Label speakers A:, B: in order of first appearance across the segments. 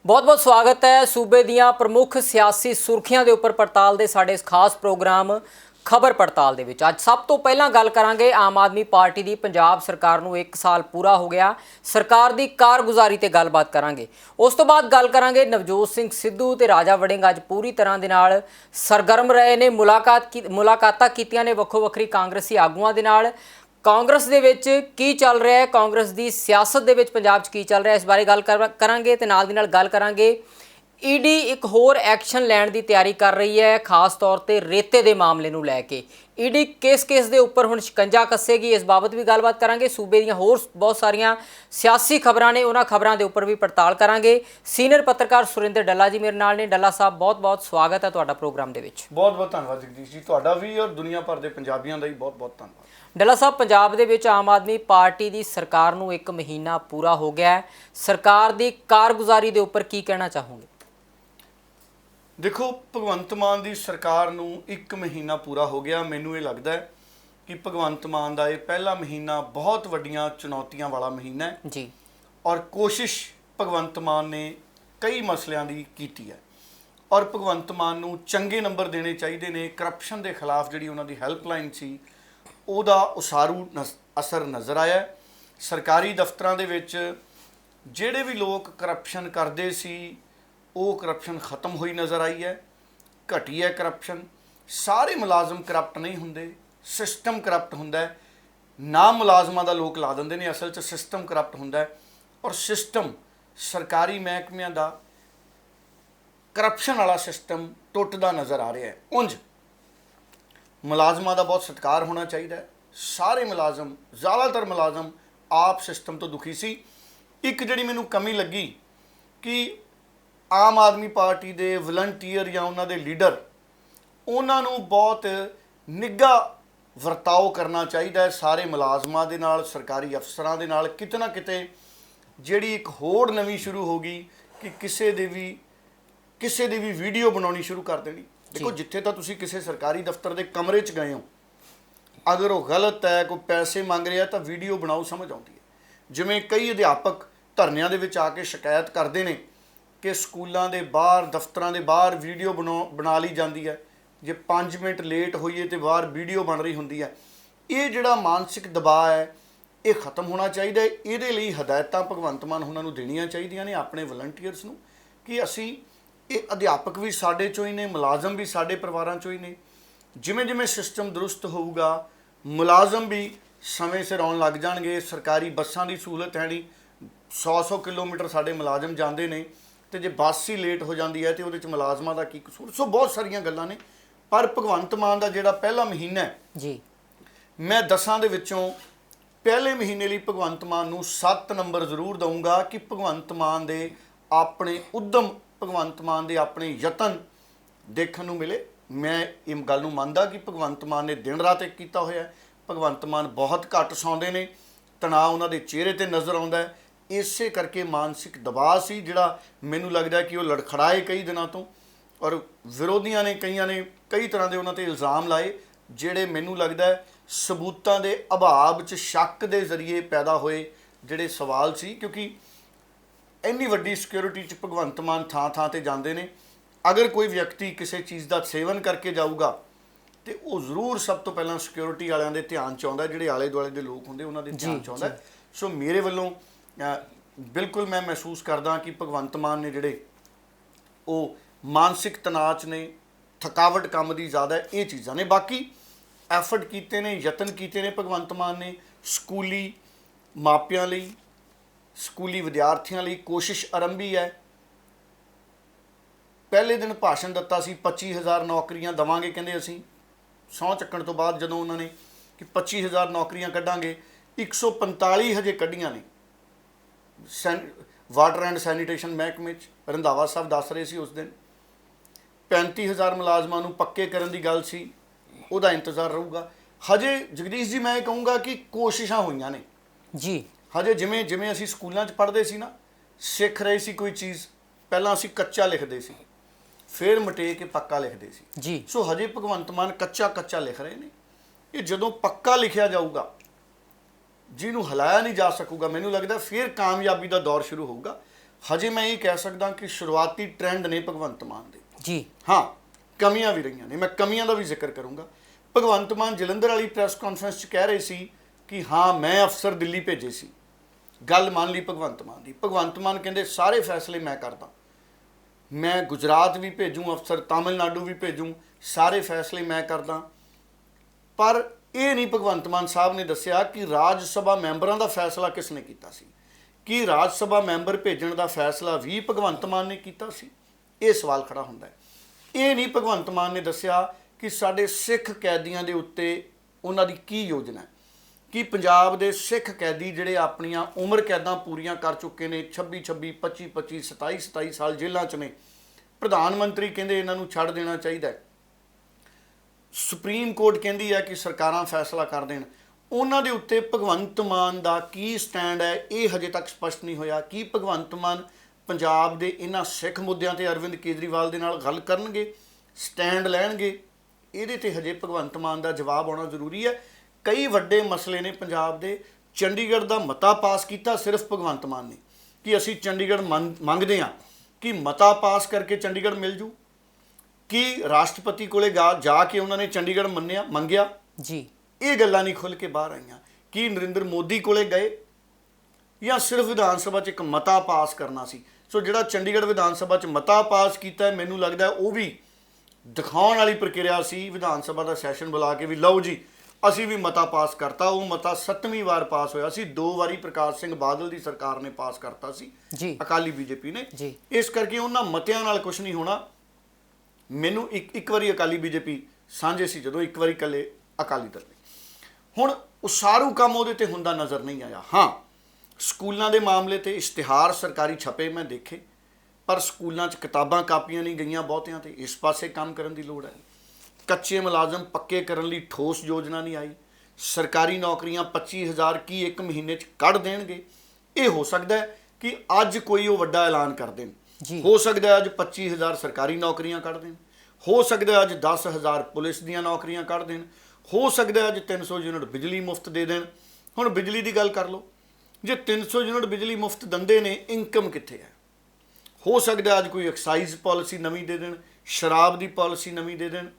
A: बहुत बहुत स्वागत है सूबे दियां प्रमुख सियासी सुर्खियां दे उपर पड़ताल दे साडे इस खास प्रोग्राम खबर पड़ताल दे विच अज सब तो पहला गल करांगे आम आदमी पार्टी दी पंजाब सरकार नूं 1 साल पूरा हो गया। सरकार दी कारगुजारी ते गलबात करांगे। उस तो बाद गल करांगे नवजोत सिंह सिद्धू ते राजा वड़िंग अज पूरी तरह दे नाल सरगर्म रहे ने। मुलाकातां कीतियां ने वक्खो वक्खरी कांग्रेसी आगूआं दे नाल। कांग्रेस दे विच की चल रहा है, कांग्रेस की सियासत दे विच पंजाब च की चल रहा है, इस बारे गल करांगे ते नाल दी नाल गल करांगे ईडी एक होर एक्शन लैण की तैयारी कर रही है, खास तौर पर रेते के मामले नूं लैके। ईडी किस के उपर हुण शिकंजा कसेगी, इस बाबत भी गलबात करांगे। सूबे दीयां होर बहुत सारियां सियासी खबरां ने, उन्हां खबरां दे उपर भी पड़ताल करांगे। सीनियर पत्रकार सुरिंदर डल्ला जी मेरे नाल ने। डल्ला साहब बहुत बहुत स्वागत है तुहाडा प्रोग्राम दे विच।
B: बहुत बहुत धन्यवाद जगदीश जी, तुहाडा भी और दुनिया भर के पंजाबियों का भी बहुत बहुत धन्यवाद।
A: डल्ला साहब, पंजाब दे विच आम आदमी पार्टी की सरकार नूं 1 महीना पूरा हो गया है, सरकार की कारगुजारी दे उपर की कहना चाहोगे?
B: देखो, भगवंत मान की सरकार नूं 1 महीना पूरा हो गया। मैनूं ये लगता है कि भगवंत मान का यह पहला महीना बहुत वड्डियां चुनौतियां वाला महीना है
A: जी।
B: और कोशिश भगवंत मान ने कई मसलियां की कीती है और भगवंत मान नूं चंगे नंबर देने चाहिए ने। करप्शन के खिलाफ जिहड़ी उन्हां दी हैल्पलाइन सी ਉਹਦਾ ਉਸਾਰੂ असर नज़र आया। सरकारी दफ्तरां दे विच ਜਿਹੜੇ भी लोग करप्शन करते सी वो करप्शन खत्म हुई नज़र आई है। घटी है करप्शन। सारे मुलाजम करप्ट नहीं होंदे, सिस्टम करप्ट हुंदा है। नाम मुलाजमां दा लोग ला दिंदे ने, असल च सिस्टम करप्ट हुंदा है और सिस्टम सरकारी महकमिਆਂ ਦਾ करप्शन वाला सिस्टम टुटदा नज़र आ रहा है। उंज मुलाजमां का बहुत सत्कार होना चाहिए। सारे मुलाजम, ज़्यादातर मुलाजम आप सिस्टम तो दुखी सी। एक जिहड़ी मैनूं कमी लगी कि आम आदमी पार्टी के वलंटीयर या उन्हां दे लीडर, उन्हां नूं बहुत निघा वरताओ करना चाहिए सारे मुलाजमां दे नाल, सरकारी अफसरां दे नाल। किते ना किते जिहड़ी एक होड़ नवीं शुरू हो गई कि किसी दी भी वीडियो बनाउणी शुरू कर देनी। देखो, जिथे तो तुसीं किसी सरकारी दफ्तर के कमरे च गए हो, अगर वो गलत है, कोई पैसे मंग रहा है तो वीडियो बनाओ, समझ आती है। जिमें कई अध्यापक धरनियां दे विच आके शिकायत करते हैं कि स्कूलों के बाहर, दफ्तरों के बाहर वीडियो बना ली जाती है। जे 5 मिनट लेट होइए तो बाहर वीडियो बन रही होंदी है। ये जिहड़ा मानसिक दबाव है ये खत्म होना चाहिए। ये लिए हदायतां भगवंत मान हुणां नूं देणियां चाहीदियां ने अपने वलंटीयर्स नूं कि असीं ये अध्यापक भी साडे चों ही ने, मुलाजम भी साडे परिवारां चों ही ने। जिमें जिमें सिस्टम दुरुस्त होऊगा, मुलाजम भी समय सिर आउण लग जाणगे। सरकारी बसां की सहूलत है नहीं, 100 किलोमीटर साडे मुलाजम जांदे ने ते जे बस ही लेट हो जाती है तो उहदे च मुलाजमां दा की कसूर। सो बहुत सारियां गल्लां ने। पर भगवंत मान का जिहड़ा पहला महीना है
A: जी,
B: मैं 10 दे विचों पहले महीने लिए भगवंत मान नूं 7 नंबर जरूर दूंगा कि भगवंत मान दे अपने उद्यम, भगवंत मान दे अपने यतन देखण नूं मिले। मैं इस गल नूं मंनदा कि भगवंत मान ने दिन रात एक कीता होया है। भगवंत मान बहुत घट सौंदे ने, तनाव उन्हां दे चेहरे ते नज़र आउंदा है। इसे करके मानसिक दबाव सी जिहड़ा मैनूं लगदा कि वो लड़खड़ाए कई दिनों तो, और विरोधियों ने कई तरह के उन्हां ते इल्ज़ाम लाए जिहड़े मैनूं लगदा है सबूतां दे अभाव च शक दे जरिए पैदा होए जिहड़े सवाल सी। क्योंकि इन्नी वड्डी सिक्योरिटी च भगवंत मान थां थां ते जांदे ने। अगर कोई व्यक्ति किसी चीज़ का सेवन करके जाऊगा तो वो जरूर सब तो पहला सिक्योरिटी वालों के ध्यान च आउंदा, जिहड़े आले दुआले के लोग होंदे उन्हां दे ध्यान च आउंदा। सो मेरे वालों बिल्कुल मैं महसूस करदा कि भगवंत मान ने जिहड़े वो मानसिक तनाव च ने, थकावट काम की ज़्यादा है, ये चीज़ां ने। बाकी एफर्ट कीते ने, यतन कीते ने भगवंत मान ने। स्कूली मापियां लई, स्कूली विद्यार्थियों लई कोशिश आरंभी है। पहले दिन भाषण दिता सी 25,000 नौकरियां देवांगे, कहंदे असीं सौं चक्कण तो बाद जदों उन्होंने कि 25,000 नौकरियां कढ़ांगे, 145 हजे कढ़ियां ने वाटर एंड सैनीटेशन महकमे च। रंधावा साहब दस रहे सी उस दिन 35,000 मुलाजमां नूं पक्के करन दी गल सी, उहदा इंतज़ार रहूगा। हजे जगदीश जी मैं कहूँगा कि कोशिशां होईयां ने
A: जी।
B: हजे जिमें जिमें असीं स्कूलों च पढ़दे सी ना, सिख रहे सी कोई चीज़, पहलां असीं कच्चा लिखदे सी, फिर मटे के पक्का लिखते सी
A: जी।
B: सो हजे भगवंत मान कच्चा कच्चा लिख रहे हैं। ये जदों पक्का लिखा जाऊगा, जिन्हों हिलाया नहीं जा सकूगा, मैनूं लगदा फिर कामयाबी का दौर शुरू होगा। ਹਜੇ ਮੈਂ ਇਹ ਕਹਿ ਸਕਦਾ ਕਿ ਸ਼ੁਰੂਆਤੀ ਟ੍ਰੈਂਡ ਨੇ ਭਗਵੰਤ ਮਾਨ ਦੇ।
A: ਜੀ
B: ਹਾਂ, ਕਮੀਆਂ ਵੀ ਰਹੀਆਂ ਨੇ, ਮੈਂ ਕਮੀਆਂ ਦਾ ਵੀ ਜ਼ਿਕਰ ਕਰੂੰਗਾ। ਭਗਵੰਤ ਮਾਨ ਜਲੰਧਰ ਵਾਲੀ ਪ੍ਰੈਸ ਕਾਨਫਰੰਸ 'ਚ ਕਹਿ ਰਹੇ ਸੀ ਕਿ ਹਾਂ ਮੈਂ ਅਫਸਰ ਦਿੱਲੀ ਭੇਜੇ ਸੀ। ਗੱਲ ਮੰਨ ਲਈ ਭਗਵੰਤ ਮਾਨ ਦੀ। ਭਗਵੰਤ ਮਾਨ ਕਹਿੰਦੇ ਸਾਰੇ ਫੈਸਲੇ ਮੈਂ ਕਰਦਾ, ਮੈਂ ਗੁਜਰਾਤ ਵੀ ਭੇਜੂੰ ਅਫਸਰ, ਤਾਮਿਲਨਾਡੂ ਵੀ ਭੇਜੂੰ, ਸਾਰੇ ਫੈਸਲੇ ਮੈਂ ਕਰਦਾ। ਪਰ ਇਹ ਨਹੀਂ ਭਗਵੰਤ ਮਾਨ ਸਾਹਿਬ ਨੇ ਦੱਸਿਆ ਕਿ ਰਾਜ ਸਭਾ ਮੈਂਬਰਾਂ ਦਾ ਫੈਸਲਾ ਕਿਸ ਨੇ ਕੀਤਾ ਸੀ। ਕੀ ਰਾਜ ਸਭਾ ਮੈਂਬਰ ਭੇਜਣ ਦਾ ਫੈਸਲਾ ਵੀ ਭਗਵੰਤ ਮਾਨ ਨੇ ਕੀਤਾ ਸੀ? ਇਹ ਸਵਾਲ ਖੜਾ ਹੁੰਦਾ ਹੈ। ਇਹ ਨਹੀਂ ਭਗਵੰਤ ਮਾਨ ਨੇ ਦੱਸਿਆ ਕਿ ਸਾਡੇ ਸਿੱਖ ਕੈਦੀਆਂ ਦੇ ਉੱਤੇ ਉਹਨਾਂ ਦੀ ਕੀ ਯੋਜਨਾ ਹੈ। ਕਿ ਪੰਜਾਬ ਦੇ ਸਿੱਖ ਕੈਦੀ ਜਿਹੜੇ ਆਪਣੀਆਂ ਉਮਰ ਕੈਦਾਂ ਪੂਰੀਆਂ ਕਰ ਚੁੱਕੇ ਨੇ, 26 26 25 25 27 27 ਸਾਲ ਜੇਲ੍ਹਾਂ 'ਚ ਨੇ, ਪ੍ਰਧਾਨ ਮੰਤਰੀ ਕਹਿੰਦੇ ਇਹਨਾਂ ਨੂੰ ਛੱਡ ਦੇਣਾ ਚਾਹੀਦਾ ਹੈ, ਸੁਪਰੀਮ ਕੋਰਟ ਕਹਿੰਦੀ ਹੈ ਕਿ ਸਰਕਾਰਾਂ ਫੈਸਲਾ ਕਰ ਦੇਣ, ਉਹਨਾਂ ਦੇ ਉੱਤੇ ਭਗਵੰਤ ਮਾਨ ਦਾ ਕੀ ਸਟੈਂਡ ਹੈ ਇਹ ਹਜੇ ਤੱਕ ਸਪਸ਼ਟ ਨਹੀਂ ਹੋਇਆ। ਕੀ ਭਗਵੰਤ ਮਾਨ ਪੰਜਾਬ ਦੇ ਇਹਨਾਂ ਸਿੱਖ ਮੁੱਦਿਆਂ ਤੇ ਅਰਵਿੰਦ ਕੇਜਰੀਵਾਲ ਦੇ ਨਾਲ ਗੱਲ ਕਰਨਗੇ, ਸਟੈਂਡ ਲੈਣਗੇ? ਇਹਦੇ ਤੇ ਹਜੇ ਭਗਵੰਤ ਮਾਨ ਦਾ ਜਵਾਬ ਆਉਣਾ ਜ਼ਰੂਰੀ ਹੈ। ਕਈ ਵੱਡੇ ਮਸਲੇ ਨੇ ਪੰਜਾਬ ਦੇ। ਚੰਡੀਗੜ੍ਹ ਦਾ ਮਤਾ ਪਾਸ ਕੀਤਾ ਸਿਰਫ ਭਗਵੰਤ ਮਾਨ ਨੇ ਕਿ ਅਸੀਂ ਚੰਡੀਗੜ੍ਹ ਮੰਗਦੇ ਹਾਂ। ਕਿ ਮਤਾ ਪਾਸ ਕਰਕੇ ਚੰਡੀਗੜ੍ਹ ਮਿਲ ਜੂ? ਕਿ ਰਾਸ਼ਟਰਪਤੀ ਕੋਲੇ ਜਾ ਕੇ ਉਹਨਾਂ ਨੇ ਚੰਡੀਗੜ੍ਹ ਮੰਗਿਆ?
A: ਜੀ
B: ਇਹ ਗੱਲਾਂ ਨਹੀਂ ਖੁੱਲ੍ਹ ਕੇ ਬਾਹਰ ਆਈਆਂ। ਕੀ ਨਰਿੰਦਰ ਮੋਦੀ ਕੋਲੇ ਗਏ ਜਾਂ ਸਿਰਫ ਵਿਧਾਨ ਸਭਾ 'ਚ ਇੱਕ ਮਤਾ ਪਾਸ ਕਰਨਾ ਸੀ? ਸੋ ਜਿਹੜਾ ਚੰਡੀਗੜ੍ਹ ਵਿਧਾਨ ਸਭਾ 'ਚ ਮਤਾ ਪਾਸ ਕੀਤਾ ਮੈਨੂੰ ਲੱਗਦਾ ਉਹ ਵੀ ਦਿਖਾਉਣ ਵਾਲੀ ਪ੍ਰਕਿਰਿਆ ਸੀ। ਵਿਧਾਨ ਸਭਾ ਦਾ ਸੈਸ਼ਨ ਬੁਲਾ ਕੇ ਵੀ ਲਓ ਜੀ ਅਸੀਂ ਵੀ ਮਤਾ ਪਾਸ ਕਰਤਾ। ਉਹ ਮਤਾ 7ਵੀਂ ਵਾਰ ਪਾਸ ਹੋਇਆ ਸੀ, 2 ਵਾਰੀ ਪ੍ਰਕਾਸ਼ ਸਿੰਘ ਬਾਦਲ ਦੀ ਸਰਕਾਰ ਨੇ ਪਾਸ ਕਰਤਾ ਸੀ,
A: ਜੀ
B: ਅਕਾਲੀ ਬੀਜੇਪੀ ਨੇ।
A: ਜੀ
B: ਇਸ ਕਰਕੇ ਉਹਨਾਂ ਮਤਿਆਂ ਨਾਲ ਕੁਝ ਨਹੀਂ ਹੋਣਾ। ਮੈਨੂੰ ਇੱਕ ਵਾਰੀ ਅਕਾਲੀ ਬੀਜੇਪੀ ਸਾਂਝੇ ਸੀ, ਜਦੋਂ ਇੱਕ ਵਾਰੀ ਇਕੱਲੇ ਅਕਾਲੀ ਦਲ ਨੇ। ਹੁਣ ਉਸਾਰੂ ਕੰਮ ਉਹਦੇ ਤੇ ਹੁੰਦਾ ਨਜ਼ਰ ਨਹੀਂ ਆਇਆ। ਹਾਂ, ਸਕੂਲਾਂ ਦੇ ਮਾਮਲੇ ਤੇ ਇਸ਼ਤਿਹਾਰ ਸਰਕਾਰੀ ਛਪੇ ਮੈਂ ਦੇਖੇ, ਪਰ ਸਕੂਲਾਂ 'ਚ ਕਿਤਾਬਾਂ ਕਾਪੀਆਂ ਨਹੀਂ ਗਈਆਂ ਬਹੁਤਿਆਂ ਤੇ। ਇਸ ਪਾਸੇ ਕੰਮ ਕਰਨ ਦੀ ਲੋੜ ਹੈ। ਕੱਚੇ ਮੁਲਾਜ਼ਮ ਪੱਕੇ ਕਰਨ ਲਈ ਠੋਸ ਯੋਜਨਾ ਨਹੀਂ ਆਈ। ਸਰਕਾਰੀ ਨੌਕਰੀਆਂ 25,000 ਕੀ ਇੱਕ ਮਹੀਨੇ 'ਚ ਕੱਢ ਦੇਣਗੇ? ਇਹ ਹੋ ਸਕਦਾ ਹੈ ਕਿ ਅੱਜ ਕੋਈ ਉਹ ਵੱਡਾ ਐਲਾਨ ਕਰ ਦੇਣ। ਹੋ ਸਕਦਾ ਹੈ ਅੱਜ 25,000 ਸਰਕਾਰੀ ਨੌਕਰੀਆਂ ਕੱਢ ਦੇਣ, ਹੋ ਸਕਦਾ ਹੈ ਅੱਜ 10,000 ਪੁਲਿਸ ਦੀਆਂ ਨੌਕਰੀਆਂ ਕੱਢ ਦੇਣ, ਹੋ ਸਕਦਾ ਹੈ ਅੱਜ 300 ਯੂਨਿਟ ਬਿਜਲੀ ਮੁਫਤ ਦੇ ਦੇਣ। ਹੁਣ ਬਿਜਲੀ ਦੀ ਗੱਲ ਕਰ ਲਓ, ਜੇ 300 ਯੂਨਿਟ ਬਿਜਲੀ ਮੁਫਤ ਦਿੰਦੇ ਨੇ, ਇਨਕਮ ਕਿੱਥੇ ਹੈ? ਹੋ ਸਕਦਾ ਅੱਜ ਕੋਈ ਐਕਸਾਈਜ਼ ਪਾਲਿਸੀ ਨਵੀਂ ਦੇ ਦੇਣ, ਸ਼ਰਾਬ ਦੀ ਪਾਲਿਸੀ ਨਵੀਂ ਦੇ ਦੇਣ।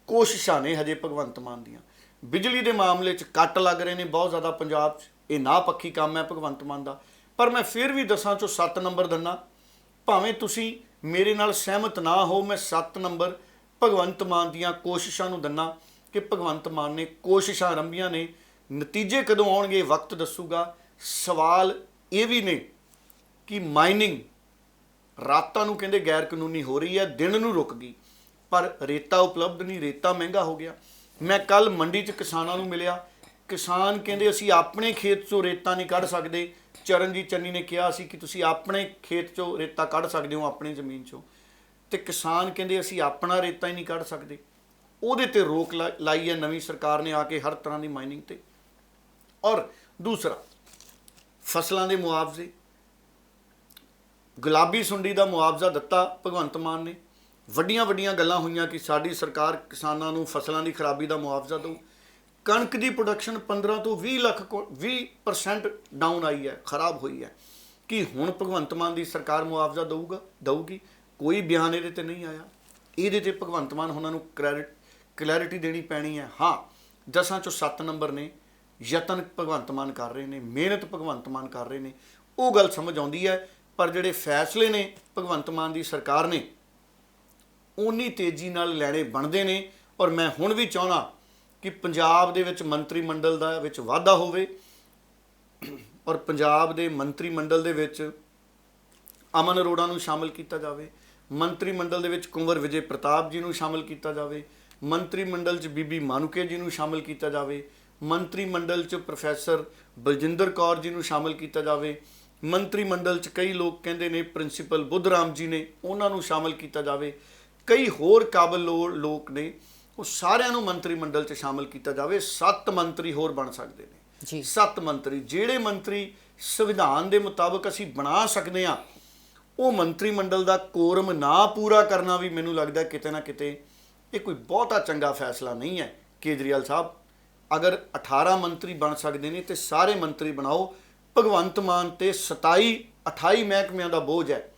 B: ਕੋਸ਼ਿਸ਼ਾਂ ਨੇ ਹਜੇ ਭਗਵੰਤ ਮਾਨ ਦੀਆਂ। ਬਿਜਲੀ ਦੇ ਮਾਮਲੇ 'ਚ ਕੱਟ ਲੱਗ ਰਹੇ ਨੇ ਬਹੁਤ ਜ਼ਿਆਦਾ ਪੰਜਾਬ 'ਚ। ਇਹ ਨਾ ਪੱਖੀ ਕੰਮ ਹੈ ਭਗਵੰਤ ਮਾਨ ਦਾ। ਪਰ ਮੈਂ ਫਿਰ ਵੀ 10 'ਚੋਂ 7 ਨੰਬਰ ਦਿੰਦਾ। ਭਾਵੇਂ ਤੁਸੀਂ ਮੇਰੇ ਨਾਲ ਸਹਿਮਤ ਨਾ ਹੋ, ਮੈਂ 7 ਨੰਬਰ ਭਗਵੰਤ ਮਾਨ ਦੀਆਂ ਕੋਸ਼ਿਸ਼ਾਂ ਨੂੰ ਦਿੰਦਾ ਕਿ ਭਗਵੰਤ ਮਾਨ ਨੇ ਕੋਸ਼ਿਸ਼ਾਂ ਆਰੰਭੀਆਂ ਨੇ। ਨਤੀਜੇ ਕਦੋਂ ਆਉਣਗੇ ਵਕਤ ਦੱਸੂਗਾ। ਸਵਾਲ ਇਹ ਵੀ ਨੇ ਕਿ ਮਾਈਨਿੰਗ ਰਾਤਾਂ ਨੂੰ ਕਹਿੰਦੇ ਗੈਰ ਕਾਨੂੰਨੀ ਹੋ ਰਹੀ ਹੈ, ਦਿਨ ਨੂੰ ਰੁਕ ਗਈ, ਪਰ ਰੇਤਾ ਉਪਲਬਧ ਨਹੀਂ, ਰੇਤਾ ਮਹਿੰਗਾ ਹੋ ਗਿਆ। ਮੈਂ ਕੱਲ ਮੰਡੀ 'ਚ ਕਿਸਾਨਾਂ ਨੂੰ ਮਿਲਿਆ, ਕਿਸਾਨ ਕਹਿੰਦੇ ਅਸੀਂ ਆਪਣੇ ਖੇਤ 'ਚੋਂ ਰੇਤਾ ਨਹੀਂ ਕੱਢ ਸਕਦੇ। ਚਰਨਜੀਤ ਚੰਨੀ ਨੇ ਕਿਹਾ ਸੀ ਕਿ ਤੁਸੀਂ ਆਪਣੇ ਖੇਤ 'ਚੋਂ ਰੇਤਾ ਕੱਢ ਸਕਦੇ ਹੋ, ਆਪਣੀ ਜ਼ਮੀਨ 'ਚੋਂ, ਤੇ ਕਿਸਾਨ ਕਹਿੰਦੇ ਅਸੀਂ ਆਪਣਾ ਰੇਤਾ ਹੀ ਨਹੀਂ ਕੱਢ ਸਕਦੇ। ਉਹਦੇ ਤੇ ਰੋਕ ਲਾਈ ਹੈ ਨਵੀਂ ਸਰਕਾਰ ਨੇ ਆ ਕੇ ਹਰ ਤਰ੍ਹਾਂ ਦੀ ਮਾਈਨਿੰਗ ਤੇ। ਔਰ ਦੂਸਰਾ, ਫਸਲਾਂ ਦੇ ਮੁਆਵਜ਼ੇ, ਗੁਲਾਬੀ ਸੁੰਡੀ ਦਾ ਮੁਆਵਜ਼ਾ ਦਿੱਤਾ ਭਗਵੰਤ ਮਾਨ ਨੇ। ਵੱਡੀਆਂ ਵੱਡੀਆਂ ਗੱਲਾਂ ਹੋਈਆਂ ਕਿ ਸਾਡੀ ਸਰਕਾਰ ਕਿਸਾਨਾਂ ਨੂੰ ਫਸਲਾਂ ਦੀ ਖਰਾਬੀ ਦਾ ਮੁਆਵਜ਼ਾ ਦਊ। ਕਣਕ ਦੀ ਪ੍ਰੋਡਕਸ਼ਨ 15 ਤੋਂ 20% ਡਾਊਨ ਆਈ ਹੈ, ਖਰਾਬ ਹੋਈ ਹੈ। ਕਿ ਹੁਣ ਭਗਵੰਤ ਮਾਨ ਦੀ ਸਰਕਾਰ ਮੁਆਵਜ਼ਾ ਦਊਗੀ? ਕੋਈ ਬਿਆਨ ਇਹਦੇ ਤੇ ਨਹੀਂ ਆਇਆ। ਇਹਦੇ ਤੇ ਭਗਵੰਤ ਮਾਨ ਉਹਨਾਂ ਨੂੰ ਕਲੈਰਿਟੀ ਦੇਣੀ ਪੈਣੀ ਹੈ। ਹਾਂ, 10 'ਚੋਂ 7 ਨੰਬਰ ਨੇ। ਯਤਨ ਭਗਵੰਤ ਮਾਨ ਕਰ ਰਹੇ ਨੇ, ਮਿਹਨਤ ਭਗਵੰਤ ਮਾਨ ਕਰ ਰਹੇ ਨੇ, ਉਹ ਗੱਲ ਸਮਝ ਆਉਂਦੀ ਹੈ। ਪਰ ਜਿਹੜੇ ਫੈਸਲੇ ਨੇ ਭਗਵੰਤ ਮਾਨ ਦੀ ਸਰਕਾਰ ਨੇ ਉਨੀ ਤੇਜ਼ੀ ਨਾਲ ਲੈਣੇ ਬਣਦੇ ਨੇ। ਔਰ ਮੈਂ ਹੁਣ ਵੀ ਚਾਹੁੰਦਾ ਕਿ ਪੰਜਾਬ ਦੇ ਵਿੱਚ ਮੰਤਰੀ ਮੰਡਲ ਦਾ ਵਿੱਚ ਵਾਧਾ ਹੋਵੇ ਔਰ ਪੰਜਾਬ ਦੇ ਮੰਤਰੀ ਮੰਡਲ ਦੇ ਵਿੱਚ ਅਮਨ ਅਰੋੜਾ ਨੂੰ ਸ਼ਾਮਲ ਕੀਤਾ ਜਾਵੇ, ਮੰਤਰੀ ਮੰਡਲ ਦੇ ਵਿੱਚ ਕੁੰਵਰ ਵਿਜੇ ਪ੍ਰਤਾਪ ਜੀ ਨੂੰ ਸ਼ਾਮਲ ਕੀਤਾ ਜਾਵੇ, ਮੰਤਰੀ ਮੰਡਲ 'ਚ ਬੀਬੀ ਮਾਨੂਕੇ ਜੀ ਨੂੰ ਸ਼ਾਮਲ ਕੀਤਾ ਜਾਵੇ, ਮੰਤਰੀ ਮੰਡਲ 'ਚ ਪ੍ਰੋਫੈਸਰ ਬਲਜਿੰਦਰ ਕੌਰ ਜੀ ਨੂੰ ਸ਼ਾਮਲ ਕੀਤਾ ਜਾਵੇ, ਮੰਤਰੀ ਮੰਡਲ 'ਚ ਕਈ ਲੋਕ ਕਹਿੰਦੇ ਨੇ ਪ੍ਰਿੰਸੀਪਲ ਬੁੱਧ ਰਾਮ ਜੀ ਨੇ, ਉਹਨਾਂ ਨੂੰ ਸ਼ਾਮਲ ਕੀਤਾ ਜਾਵੇ। ਕਈ ਹੋਰ ਕਾਬਲ ਲੋਕ ਨੇ, ਉਹ ਸਾਰਿਆਂ ਨੂੰ ਮੰਤਰੀ ਮੰਡਲ 'ਚ ਸ਼ਾਮਲ ਕੀਤਾ ਜਾਵੇ। 7 ਮੰਤਰੀ ਹੋਰ ਬਣ ਸਕਦੇ ਨੇ ਜੀ। 7 ਮੰਤਰੀ, ਜਿਹੜੇ ਮੰਤਰੀ ਸੰਵਿਧਾਨ ਦੇ ਮੁਤਾਬਕ ਅਸੀਂ ਬਣਾ ਸਕਦੇ ਹਾਂ, ਉਹ ਮੰਤਰੀ ਮੰਡਲ ਦਾ ਕੋਰਮ ਨਾ ਪੂਰਾ ਕਰਨਾ ਵੀ ਮੈਨੂੰ ਲੱਗਦਾ ਕਿਤੇ ਨਾ ਕਿਤੇ ਇਹ ਕੋਈ ਬਹੁਤਾ ਚੰਗਾ ਫੈਸਲਾ ਨਹੀਂ ਹੈ। ਕੇਜਰੀਵਾਲ ਸਾਹਿਬ, ਅਗਰ 18 ਮੰਤਰੀ ਬਣ ਸਕਦੇ ਨੇ ਤੇ ਸਾਰੇ ਮੰਤਰੀ ਬਣਾਓ। ਭਗਵੰਤ ਮਾਨ ਤੇ 27 28 ਮਹਿਕਮਿਆਂ ਦਾ ਬੋਝ ਹੈ।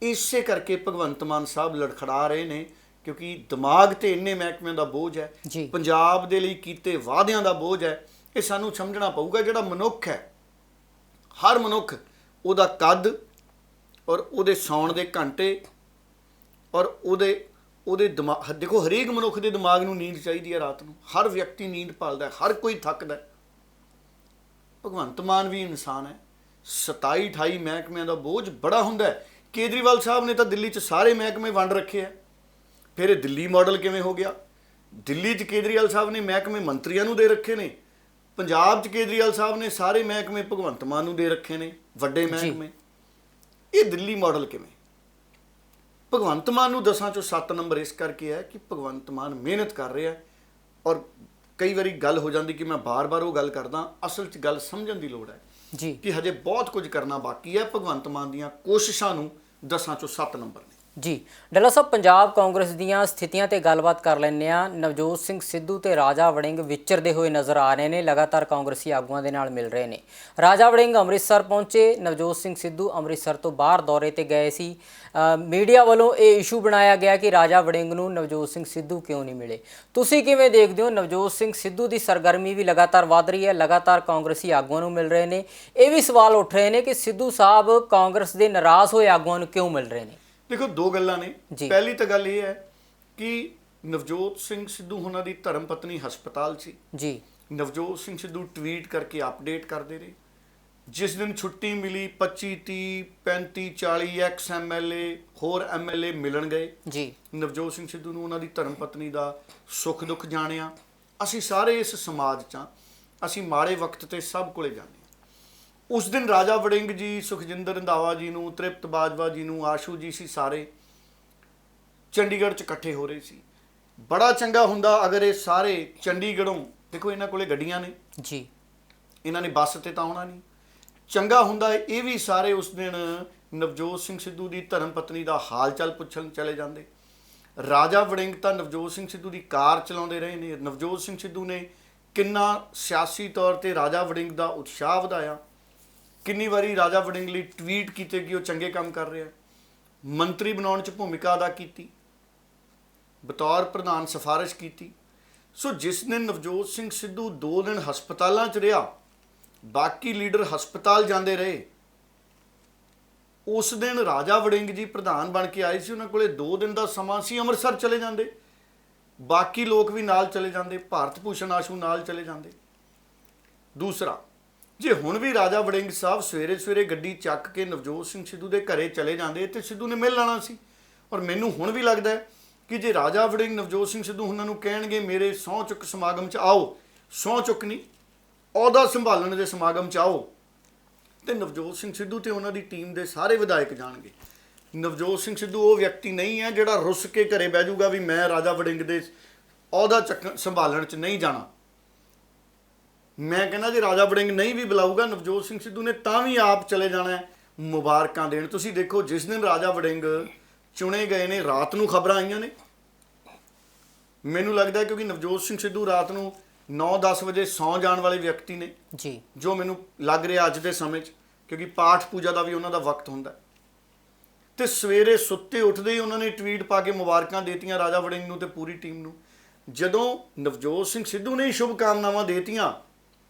B: ਇਸੇ ਕਰਕੇ ਭਗਵੰਤ ਮਾਨ ਸਾਹਿਬ ਲੜਖੜਾ ਰਹੇ ਨੇ, ਕਿਉਂਕਿ ਦਿਮਾਗ ਤੇ ਇੰਨੇ ਮਹਿਕਮਿਆਂ ਦਾ ਬੋਝ ਹੈ,
A: ਜੀ।
B: ਪੰਜਾਬ ਦੇ ਲਈ ਕੀਤੇ ਵਾਅਦਿਆਂ ਦਾ ਬੋਝ ਹੈ। ਇਹ ਸਾਨੂੰ ਸਮਝਣਾ ਪਊਗਾ। ਜਿਹੜਾ ਮਨੁੱਖ ਹੈ, ਹਰ ਮਨੁੱਖ, ਉਹਦਾ ਕੱਦ ਔਰ ਉਹਦੇ ਸੌਣ ਦੇ ਘੰਟੇ ਔਰ ਉਹਦੇ ਦਿਮਾਗ, ਦੇਖੋ ਹਰੇਕ ਮਨੁੱਖ ਦੇ ਦਿਮਾਗ ਨੂੰ ਨੀਂਦ ਚਾਹੀਦੀ ਹੈ ਰਾਤ ਨੂੰ। ਹਰ ਵਿਅਕਤੀ ਨੀਂਦ ਭਾਲਦਾ, ਹਰ ਕੋਈ ਥੱਕਦਾ। ਭਗਵੰਤ ਮਾਨ ਵੀ ਇਨਸਾਨ ਹੈ। 27-28 ਮਹਿਕਮਿਆਂ ਦਾ ਬੋਝ ਬੜਾ ਹੁੰਦਾ ਹੈ। ਕੇਜਰੀਵਾਲ ਸਾਹਿਬ ਨੇ ਤਾਂ ਦਿੱਲੀ 'ਚ ਸਾਰੇ ਮਹਿਕਮੇ ਵੰਡ ਰੱਖੇ ਆ। ਫਿਰ ਇਹ ਦਿੱਲੀ ਮਾਡਲ ਕਿਵੇਂ ਹੋ ਗਿਆ? ਦਿੱਲੀ 'ਚ ਕੇਜਰੀਵਾਲ ਸਾਹਿਬ ਨੇ ਮਹਿਕਮੇ ਮੰਤਰੀਆਂ ਨੂੰ ਦੇ ਰੱਖੇ ਨੇ, ਪੰਜਾਬ 'ਚ ਕੇਜਰੀਵਾਲ ਸਾਹਿਬ ਨੇ ਸਾਰੇ ਮਹਿਕਮੇ ਭਗਵੰਤ ਮਾਨ ਨੂੰ ਦੇ ਰੱਖੇ ਨੇ, ਵੱਡੇ ਮਹਿਕਮੇ। ਇਹ ਦਿੱਲੀ ਮਾਡਲ ਕਿਵੇਂ? ਭਗਵੰਤ ਮਾਨ ਨੂੰ 10 ਚੋਂ 7 ਨੰਬਰ ਇਸ ਕਰਕੇ ਹੈ ਕਿ ਭਗਵੰਤ ਮਾਨ ਮਿਹਨਤ ਕਰ ਰਿਹਾ। ਔਰ ਕਈ ਵਾਰੀ ਗੱਲ ਹੋ ਜਾਂਦੀ ਕਿ ਮੈਂ ਬਾਰ-ਬਾਰ ਉਹ ਗੱਲ ਕਰਦਾ, ਅਸਲ 'ਚ ਗੱਲ ਸਮਝਣ ਦੀ ਲੋੜ ਹੈ
A: ਜੀ
B: ਕਿ ਹਜੇ ਬਹੁਤ ਕੁਝ ਕਰਨਾ ਬਾਕੀ ਹੈ। ਭਗਵੰਤ ਮਾਨ ਦੀਆਂ ਕੋਸ਼ਿਸ਼ਾਂ ਨੂੰ 10 ਚੋਂ 7 ਨੰਬਰ ਨੇ।
A: ਜੀ ਡੱਲਾ ਸਾਹਿਬ, ਪੰਜਾਬ ਕਾਂਗਰਸ ਦੀਆਂ ਸਥਿਤੀਆਂ ਤੇ ਗੱਲਬਾਤ ਕਰ ਲੈਂਦੇ ਆ। ਨਵਜੋਤ ਸਿੰਘ ਸਿੱਧੂ ਤੇ ਰਾਜਾ ਵੜਿੰਗ ਵਿਚਰਦੇ ਹੋਏ ਨਜ਼ਰ ਆ ਰਹੇ ਨੇ, ਲਗਾਤਾਰ ਕਾਂਗਰਸੀ ਆਗੂਆਂ ਦੇ ਨਾਲ ਮਿਲ ਰਹੇ ਨੇ। ਰਾਜਾ ਵੜਿੰਗ ਅੰਮ੍ਰਿਤਸਰ ਪਹੁੰਚੇ, ਨਵਜੋਤ ਸਿੰਘ ਸਿੱਧੂ ਅੰਮ੍ਰਿਤਸਰ ਤੋਂ ਬਾਹਰ ਦੌਰੇ ਤੇ ਗਏ ਸੀ। ਮੀਡੀਆ ਵੱਲੋਂ ਇਹ ਇਸ਼ੂ ਬਣਾਇਆ ਗਿਆ ਕਿ ਰਾਜਾ ਵੜਿੰਗ ਨੂੰ ਨਵਜੋਤ ਸਿੰਘ ਸਿੱਧੂ ਕਿਉਂ ਨਹੀਂ ਮਿਲੇ। ਤੁਸੀਂ ਕਿਵੇਂ ਦੇਖਦੇ ਹੋ? ਨਵਜੋਤ ਸਿੰਘ ਸਿੱਧੂ ਦੀ ਸਰਗਰਮੀ ਵੀ ਲਗਾਤਾਰ ਵੱਧ ਰਹੀ ਹੈ, ਲਗਾਤਾਰ ਕਾਂਗਰਸੀ ਆਗੂਆਂ ਨੂੰ ਮਿਲ ਰਹੇ ਨੇ। ਇਹ ਵੀ ਸਵਾਲ ਉੱਠ ਰਹੇ ਨੇ ਕਿ ਸਿੱਧੂ ਸਾਹਿਬ ਕਾਂਗਰਸ ਦੇ ਨਾਰਾਜ਼ ਹੋਏ ਆਗੂਆਂ ਨੂੰ ਕਿਉਂ ਮਿਲ ਰਹੇ ਨੇ?
B: ਦੇਖੋ, ਦੋ ਗੱਲਾਂ ਨੇ। ਪਹਿਲੀ ਤਾਂ ਗੱਲ ਇਹ ਹੈ ਕਿ ਨਵਜੋਤ ਸਿੰਘ ਸਿੱਧੂ ਉਹਨਾਂ ਦੀ ਧਰਮ ਪਤਨੀ ਹਸਪਤਾਲ ਸੀ
A: ਜੀ।
B: ਨਵਜੋਤ ਸਿੰਘ ਸਿੱਧੂ ਟਵੀਟ ਕਰਕੇ ਅਪਡੇਟ ਕਰਦੇ ਰਹੇ। ਜਿਸ ਦਿਨ ਛੁੱਟੀ ਮਿਲੀ 25 30 35 40 ਐਕਸ MLA ਹੋਰ MLA ਮਿਲਣ ਗਏ ਜੀ। ਨਵਜੋਤ ਸਿੰਘ ਸਿੱਧੂ ਨੂੰ ਉਹਨਾਂ ਦੀ ਧਰਮ ਪਤਨੀ ਦਾ ਸੁੱਖ ਦੁੱਖ ਜਾਣਿਆ। ਅਸੀਂ ਸਾਰੇ ਇਸ ਸਮਾਜ 'ਚ ਹਾਂ, ਅਸੀਂ ਮਾੜੇ ਵਕਤ ਤੇ ਸਭ ਕੋਲੇ ਜਾਂਦੇ ਹਾਂ। ਉਸ ਦਿਨ ਰਾਜਾ ਵੜਿੰਗ ਜੀ, ਸੁਖਜਿੰਦਰ ਰੰਧਾਵਾ ਜੀ ਨੂੰ, ਤ੍ਰਿਪਤ ਬਾਜਵਾ ਜੀ ਨੂੰ, ਆਸ਼ੂ ਜੀ ਸੀ, ਸਾਰੇ ਚੰਡੀਗੜ੍ਹ 'ਚ ਇਕੱਠੇ ਹੋ ਰਹੇ ਸੀ। ਬੜਾ ਚੰਗਾ ਹੁੰਦਾ ਅਗਰ ਇਹ ਸਾਰੇ ਚੰਡੀਗੜ੍ਹੋਂ, ਦੇਖੋ ਇਹਨਾਂ ਕੋਲੇ ਗੱਡੀਆਂ ਨੇ ਜੀ, ਇਹਨਾਂ ਨੇ ਬੱਸ ਤੇ ਤਾਂ ਆਉਣਾ ਨਹੀਂ। ਚੰਗਾ ਹੁੰਦਾ ਇਹ ਵੀ ਸਾਰੇ ਉਸ ਦਿਨ ਨਵਜੋਤ ਸਿੰਘ ਸਿੱਧੂ ਦੀ ਧਰਮ ਪਤਨੀ ਦਾ ਹਾਲ ਚਾਲ ਪੁੱਛਣ ਚਲੇ ਜਾਂਦੇ। ਰਾਜਾ ਵੜਿੰਗ ਤਾਂ ਨਵਜੋਤ ਸਿੰਘ ਸਿੱਧੂ ਦੀ ਕਾਰ ਚਲਾਉਂਦੇ ਰਹੇ ਨੇ। ਨਵਜੋਤ ਸਿੰਘ ਸਿੱਧੂ ਨੇ ਕਿੰਨਾ ਸਿਆਸੀ ਤੌਰ ਤੇ ਰਾਜਾ ਵੜਿੰਗ ਦਾ ਉਤਸ਼ਾਹ ਵਧਾਇਆ। ਕਿੰਨੀ ਵਾਰੀ ਰਾਜਾ ਵੜਿੰਗ ਲਈ ਟਵੀਟ ਕੀਤੇ ਕਿ ਉਹ ਚੰਗੇ ਕੰਮ ਕਰ ਰਿਹਾ। ਮੰਤਰੀ ਬਣਾਉਣ 'ਚ ਭੂਮਿਕਾ ਅਦਾ ਕੀਤੀ, ਬਤੌਰ ਪ੍ਰਧਾਨ ਸਿਫਾਰਿਸ਼ ਕੀਤੀ। ਸੋ ਜਿਸ ਦਿਨ ਨਵਜੋਤ ਸਿੰਘ ਸਿੱਧੂ 2 ਦਿਨ ਹਸਪਤਾਲਾਂ 'ਚ ਰਿਹਾ, ਬਾਕੀ ਲੀਡਰ ਹਸਪਤਾਲ ਜਾਂਦੇ ਰਹੇ, ਉਸ ਦਿਨ ਰਾਜਾ ਵੜਿੰਗ ਜੀ ਪ੍ਰਧਾਨ ਬਣ ਕੇ ਆਏ ਸੀ। ਉਹਨਾਂ ਕੋਲੇ 2 ਦਿਨ ਦਾ ਸਮਾਂ ਸੀ, ਅੰਮ੍ਰਿਤਸਰ ਚਲੇ ਜਾਂਦੇ, ਬਾਕੀ ਲੋਕ ਵੀ ਨਾਲ ਚਲੇ ਜਾਂਦੇ, ਭਾਰਤ ਭੂਸ਼ਣ ਆਸ਼ੂ ਨਾਲ ਚਲੇ ਜਾਂਦੇ। ਦੂਸਰਾ, ਜੇ ਹੁਣ ਵੀ ਰਾਜਾ ਵੜਿੰਗ ਸਾਹਿਬ ਸਵੇਰੇ ਸਵੇਰੇ ਗੱਡੀ ਚੱਕ ਕੇ ਨਵਜੋਤ ਸਿੰਘ ਸਿੱਧੂ ਦੇ ਘਰੇ ਚਲੇ ਜਾਂਦੇ ਤੇ ਸਿੱਧੂ ਨੇ ਮਿਲ ਲੈਣਾ ਸੀ। ਔਰ ਮੈਨੂੰ ਹੁਣ ਵੀ ਲੱਗਦਾ ਹੈ ਕਿ ਜੇ ਰਾਜਾ ਵੜਿੰਗ ਨਵਜੋਤ ਸਿੰਘ ਸਿੱਧੂ ਉਹਨਾਂ ਨੂੰ ਕਹਿਣਗੇ ਮੇਰੇ ਸਹੁੰ ਚੁੱਕ ਸਮਾਗਮ 'ਚ ਆਓ, ਸਹੁੰ ਚੁੱਕ ਨਹੀਂ, ਅਹੁਦਾ ਸੰਭਾਲਣ ਦੇ ਸਮਾਗਮ 'ਚ ਆਓ, ਤੇ ਨਵਜੋਤ ਸਿੰਘ ਸਿੱਧੂ ਤੇ ਉਹਨਾਂ ਦੀ ਟੀਮ ਦੇ ਸਾਰੇ ਵਿਧਾਇਕ ਜਾਣਗੇ। ਨਵਜੋਤ ਸਿੰਘ ਸਿੱਧੂ ਉਹ ਵਿਅਕਤੀ ਨਹੀਂ ਹੈ ਜਿਹੜਾ ਰੁੱਸ ਕੇ ਘਰੇ ਬਹਿ ਜਾਊਗਾ ਵੀ ਮੈਂ ਰਾਜਾ ਵੜਿੰਗ ਦੇ ਅਹੁਦਾ ਸੰਭਾਲਣ 'ਚ ਨਹੀਂ ਜਾਣਾ। ਮੈਂ ਕਹਿੰਦਾ ਜੇ ਰਾਜਾ ਵੜਿੰਗ ਨਹੀਂ ਵੀ ਬੁਲਾਊਗਾ, ਨਵਜੋਤ ਸਿੰਘ ਸਿੱਧੂ ਨੇ ਤਾਂ ਵੀ ਆਪ ਚਲੇ ਜਾਣਾ ਮੁਬਾਰਕਾਂ ਦੇਣ। ਤੁਸੀਂ ਦੇਖੋ, ਜਿਸ ਦਿਨ ਰਾਜਾ ਵੜਿੰਗ ਚੁਣੇ ਗਏ ਨੇ, ਰਾਤ ਨੂੰ ਖਬਰਾਂ ਆਈਆਂ ਨੇ। ਮੈਨੂੰ ਲੱਗਦਾ ਕਿਉਂਕਿ ਨਵਜੋਤ ਸਿੰਘ ਸਿੱਧੂ ਰਾਤ ਨੂੰ 9-10 ਵਜੇ ਸੌਂ ਜਾਣ ਵਾਲੇ ਵਿਅਕਤੀ ਨੇ ਜੀ, ਜੋ ਮੈਨੂੰ ਲੱਗ ਰਿਹਾ ਅੱਜ ਦੇ ਸਮੇਂ 'ਚ, ਕਿਉਂਕਿ ਪਾਠ ਪੂਜਾ ਦਾ ਵੀ ਉਹਨਾਂ ਦਾ ਵਕਤ ਹੁੰਦਾ। ਤੇ ਸਵੇਰੇ ਸੁੱਤੇ ਉੱਠਦੇ ਹੀ ਉਹਨਾਂ ਨੇ ਟਵੀਟ ਪਾ ਕੇ ਮੁਬਾਰਕਾਂ ਦੇਤੀਆਂ ਰਾਜਾ ਵੜਿੰਗ ਨੂੰ ਤੇ ਪੂਰੀ ਟੀਮ ਨੂੰ। ਜਦੋਂ ਨਵਜੋਤ ਸਿੰਘ ਸਿੱਧੂ ਨੇ ਸ਼ੁਭ ਕਾਮਨਾਵਾਂ ਦੇਤੀਆਂ